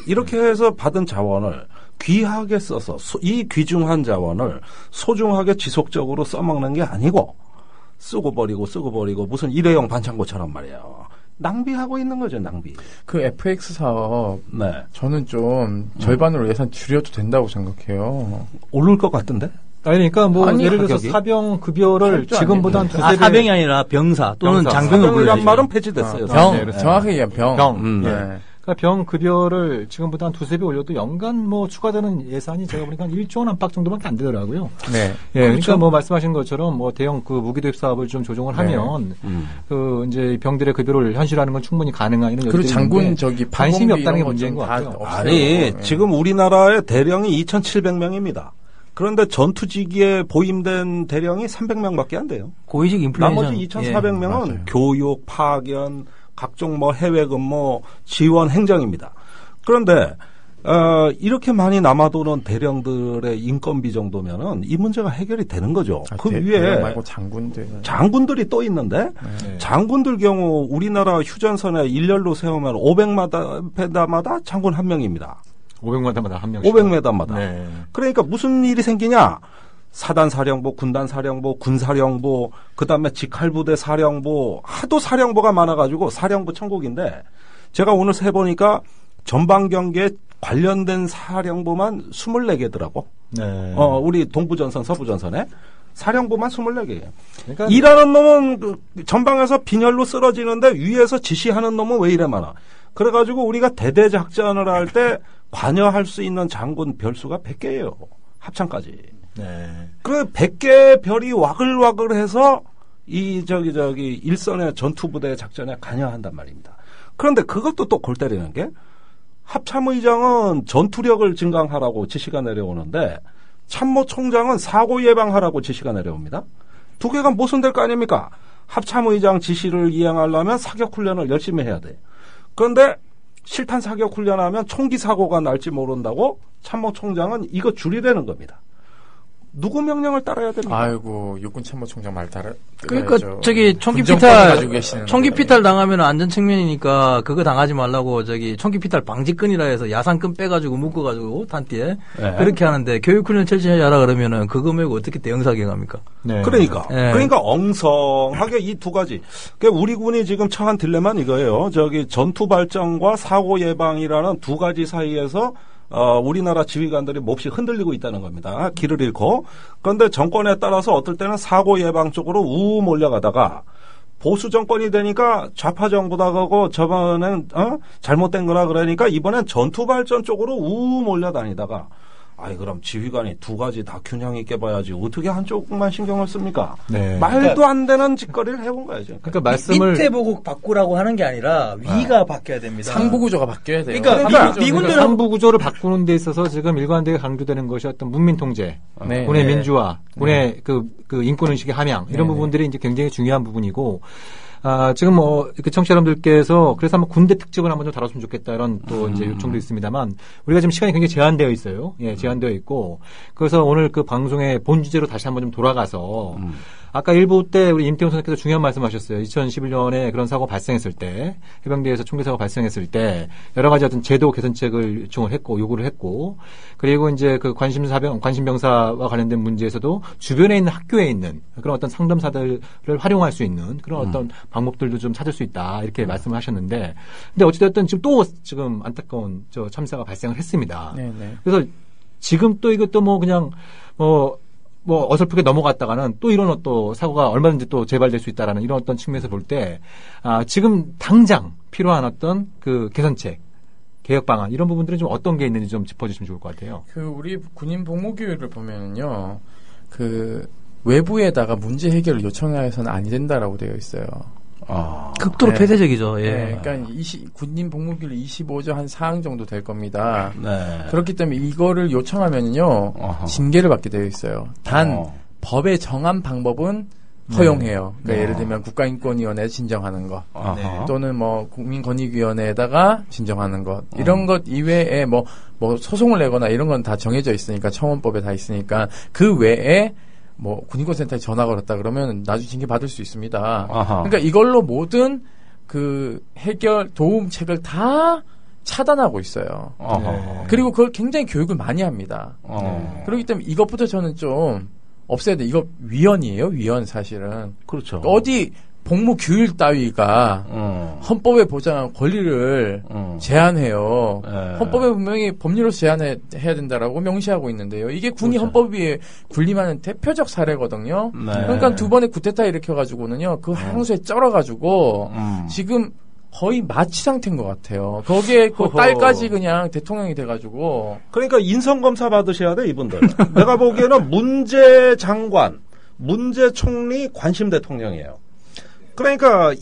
이렇게 해서 받은 자원을 귀하게 써서 이 귀중한 자원을 소중하게 지속적으로 써먹는 게 아니고 쓰고 버리고 무슨 일회용 반창고처럼 말이에요. 낭비하고 있는 거죠, 낭비. 그 FX 사업, 저는 좀 절반으로 예산 줄여도 된다고 생각해요. 오를 것 같던데? 그러니까 예를 들어서 사병 급여를 지금보다 한 두세 배. 사병이 아니라 병사 또는 장병을 병이란 말은 폐지됐어요. 정확하게 얘기하면 병. 그러니까 병 급여를 지금보다 한 두세 배 올려도 연간 추가되는 예산이 제가 보니까 1조 원 안팎 정도밖에 안 되더라고요. 그러니까 말씀하신 것처럼 대형 무기 도입 사업을 좀 조정을 하면 이제 병들의 급여를 현실화하는 건 충분히 가능한 이런 그리고 장군 관심이 없다는 게 문제인 것 같아요. 아니 지금 우리나라의 대령이 2,700명입니다. 그런데 전투지기에 보임된 대령이 300명밖에 안 돼요. 고위직 인플레이션. 나머지 2,400명은 교육, 파견, 각종 해외 근무, 지원, 행정입니다. 그런데 이렇게 많이 남아도는 대령들의 인건비 정도면은 이 문제가 해결이 되는 거죠. 그 위에 말고 장군들이 또 있는데 장군들 경우 우리나라 휴전선에 일렬로 세우면 500m마다 장군 한 명입니다. 500m마다 한 명씩. 500m마다. 그러니까 무슨 일이 생기냐? 사단사령부, 군단사령부, 군사령부, 그 다음에 직할부대 사령부, 하도 사령부가 많아가지고 사령부 천국인데 제가 오늘 세보니까 전방경계에 관련된 사령부만 24개더라고. 우리 동부전선, 서부전선에. 사령부만 24개예요. 그러니까 일하는 놈은 전방에서 빈혈로 쓰러지는데 위에서 지시하는 놈은 왜 이래 많아? 그래가지고 우리가 대대작전을 할 때 관여할 수 있는 장군 별수가 100개예요. 합창까지. 그 100개 별이 와글와글해서 일선의 전투부대 작전에 관여한단 말입니다. 그런데 그것도 또 골 때리는 게 합참의장은 전투력을 증강하라고 지시가 내려오는데 참모총장은 사고 예방하라고 지시가 내려옵니다. 두 개가 무슨 될 거 아닙니까? 합참의장 지시를 이행하려면 사격훈련을 열심히 해야 돼. 그런데 실탄 사격 훈련하면 총기 사고가 날지 모른다고 참모총장은 이거 줄이라는 겁니다. 누구 명령을 따라야 됩니까? 아이고, 육군 참모총장 말 따라야죠. 그러니까 총기 피탈 당하면 안전 측면이니까 그거 당하지 말라고 총기 피탈 방지끈이라 해서 야상끈 빼가지고 묶어가지고 탄띠에 그렇게 하는데 교육훈련 철저히 하라 그러면은 그거 말고 어떻게 대응사격합니까? 그러니까 엉성하게 이 두 가지. 그러니까 우리 군이 지금 처한 딜레마는 이거예요. 전투 발전과 사고 예방이라는 두 가지 사이에서 우리나라 지휘관들이 몹시 흔들리고 있다는 겁니다. 길을 잃고. 그런데 정권에 따라서 어떨 때는 사고 예방 쪽으로 우우 몰려가다가 보수 정권이 되니까 좌파 정부다 가고 저번엔 잘못된 거라 그러니까 이번엔 전투 발전 쪽으로 우우 몰려다니다가 아이 그럼 지휘관이 두 가지 다 균형 있게 봐야지 어떻게 한쪽만 신경을 씁니까? 네. 말도 안 되는 짓거리를 해본 거예요. 그러니까 말씀을 밑에 보고 바꾸라고 하는 게 아니라 위가 바뀌어야 됩니다. 상부 구조가 바뀌어야 돼요. 그러니까 미군들 상부 구조를 바꾸는 데 있어서 지금 일관되게 강조되는 것이 어떤 문민 통제, 네. 군의 민주화, 군의 그 인권 의식의 함양 이런 부분들이 이제 굉장히 중요한 부분이고. 지금 청취자 여러분들께서 그래서 한번 군대 특집을 한번 좀 다뤘으면 좋겠다 이런 또 이제 요청도 있습니다만 우리가 지금 시간이 굉장히 제한되어 있어요. 예, 제한되어 있고 그래서 오늘 그 방송의 본 주제로 다시 한번 좀 돌아가서 아까 일부 때 우리 임태훈 선생님께서 중요한 말씀하셨어요. 2011년에 그런 사고가 발생했을 때 해병대에서 총기 사고가 발생했을 때 여러 가지 어떤 제도 개선책을 요청을 했고 요구를 했고 그리고 이제 그 관심병사와 관련된 문제에서도 주변에 있는 학교에 있는 그런 어떤 상담사들을 활용할 수 있는 그런 어떤 방법들도 좀 찾을 수 있다 이렇게 말씀을 하셨는데 근데 어찌됐든 지금 안타까운 참사가 발생을 했습니다. 네네. 그래서 지금 또 이것도 그냥 어설프게 넘어갔다가는 또 이런 또 사고가 얼마든지 또 재발될 수 있다라는 이런 어떤 측면에서 볼 때 지금 당장 필요한 어떤 그 개선책 개혁 방안 이런 부분들은 좀 어떤 게 있는지 좀 짚어주시면 좋을 것 같아요. 우리 군인 복무교육을 보면은요, 외부에다가 문제 해결을 요청해서는 아니 된다라고 되어 있어요. 극도로 폐쇄적이죠. 예. 네, 그러니까 군인 복무교육 25조 한 4항 정도 될 겁니다. 네. 그렇기 때문에 이거를 요청하면요, 징계를 받게 되어 있어요. 단 법에 정한 방법은 허용해요. 그러니까 예를 들면 국가인권위원회에 진정하는 것, 또는 국민권익위원회에다가 진정하는 것, 이런 것 이외에 소송을 내거나 이런 건 다 정해져 있으니까 청원법에 다 있으니까 그 외에 군인권센터에 전화 걸었다 그러면 나중에 징계 받을 수 있습니다. 그러니까 이걸로 모든 해결 도움책을 다 차단하고 있어요. 그리고 그걸 굉장히 교육을 많이 합니다. 그렇기 때문에 이것부터 저는 좀 없애야 돼. 이거 위헌이에요, 위헌 사실은. 그렇죠. 어디 복무 규율 따위가 헌법에 보장한 권리를 제한해요. 헌법에 분명히 법률로서 제한해야 된다라고 명시하고 있는데요. 이게 군이 그렇죠. 헌법에 군림하는 대표적 사례거든요. 네. 그러니까 두 번의 쿠데타 일으켜가지고는요, 그 항소에 쩔어가지고 지금 거의 마취 상태인 것 같아요. 거기에 그 딸까지 그냥 대통령이 돼가지고. 그러니까 인성검사 받으셔야 돼, 이분들. 내가 보기에는 문재 장관, 문재 총리 관심 대통령이에요. 그러니까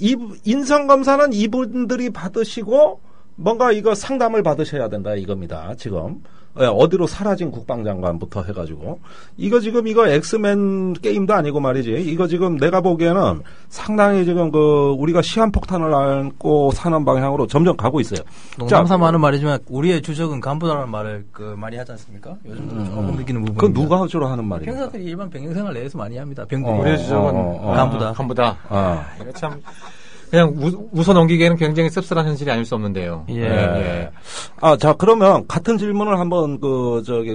인성검사는 이분들이 받으시고 뭔가 이거 상담을 받으셔야 된다 이겁니다. 지금 어디로 사라진 국방장관부터 해가지고 이거 엑스맨 게임도 아니고 말이지. 이거 지금 내가 보기에는 상당히 지금 우리가 시한폭탄을 안고 사는 방향으로 점점 가고 있어요. 농담삼아 하는 말이지만 우리의 주적은 간부다라는 말을 많이 하지 않습니까? 요즘도 조금 느끼는 부분. 그건 누가 주로 하는 말이에요? 병사들이 일반 병영생활 내에서 많이 합니다. 병들이. 우리의 주적은 간부다. 이거 참. 그냥 웃어 넘기기에는 굉장히 씁쓸한 현실이 아닐 수 없는데요. 예. 자, 그러면 같은 질문을 한번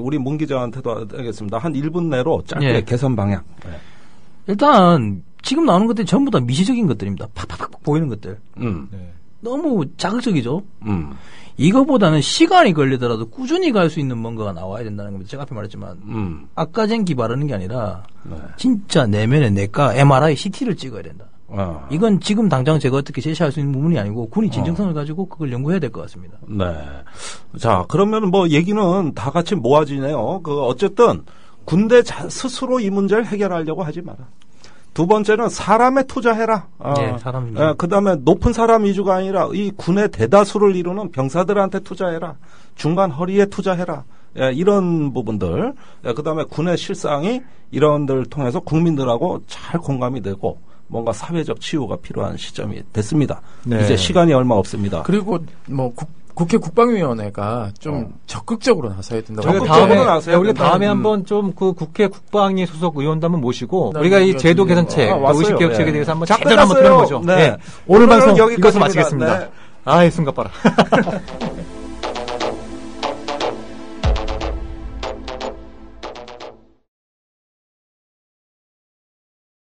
우리 문 기자한테도 하겠습니다. 한 1분 내로 짧게 개선 방향. 일단 지금 나오는 것들이 전부 다 미시적인 것들입니다. 팍팍팍 보이는 것들. 너무 자극적이죠. 이거보다는 시간이 걸리더라도 꾸준히 갈 수 있는 뭔가가 나와야 된다는 겁니다. 제가 앞에 말했지만 악가쟁기 바르는 게 아니라 진짜 내면에 내과 MRI, CT를 찍어야 된다. 이건 지금 당장 제가 어떻게 제시할 수 있는 부분이 아니고 군이 진정성을 가지고 그걸 연구해야 될 것 같습니다. 네. 자, 그러면 얘기는 다 같이 모아지네요. 어쨌든 군대 스스로 이 문제를 해결하려고 하지 마라. 두 번째는 사람에 투자해라. 사람. 그다음에 높은 사람 위주가 아니라 이 군의 대다수를 이루는 병사들한테 투자해라. 중간 허리에 투자해라. 이런 부분들. 그다음에 군의 실상이 이런 데를 통해서 국민들하고 잘 공감이 되고 뭔가 사회적 치유가 필요한 시점이 됐습니다. 네. 이제 시간이 얼마 없습니다. 그리고 국회 국방위원회가 좀 적극적으로 나서야 된다고. 우리가 다음에 한번 좀 국회 국방위 소속 의원도 한번 모시고 우리가 이 제도 개선책, 의식 개혁책에 대해서 한번 제대로 한번 들어보죠. 네. 오늘 방송 이것으로 마치겠습니다. 네. 숨가빠라.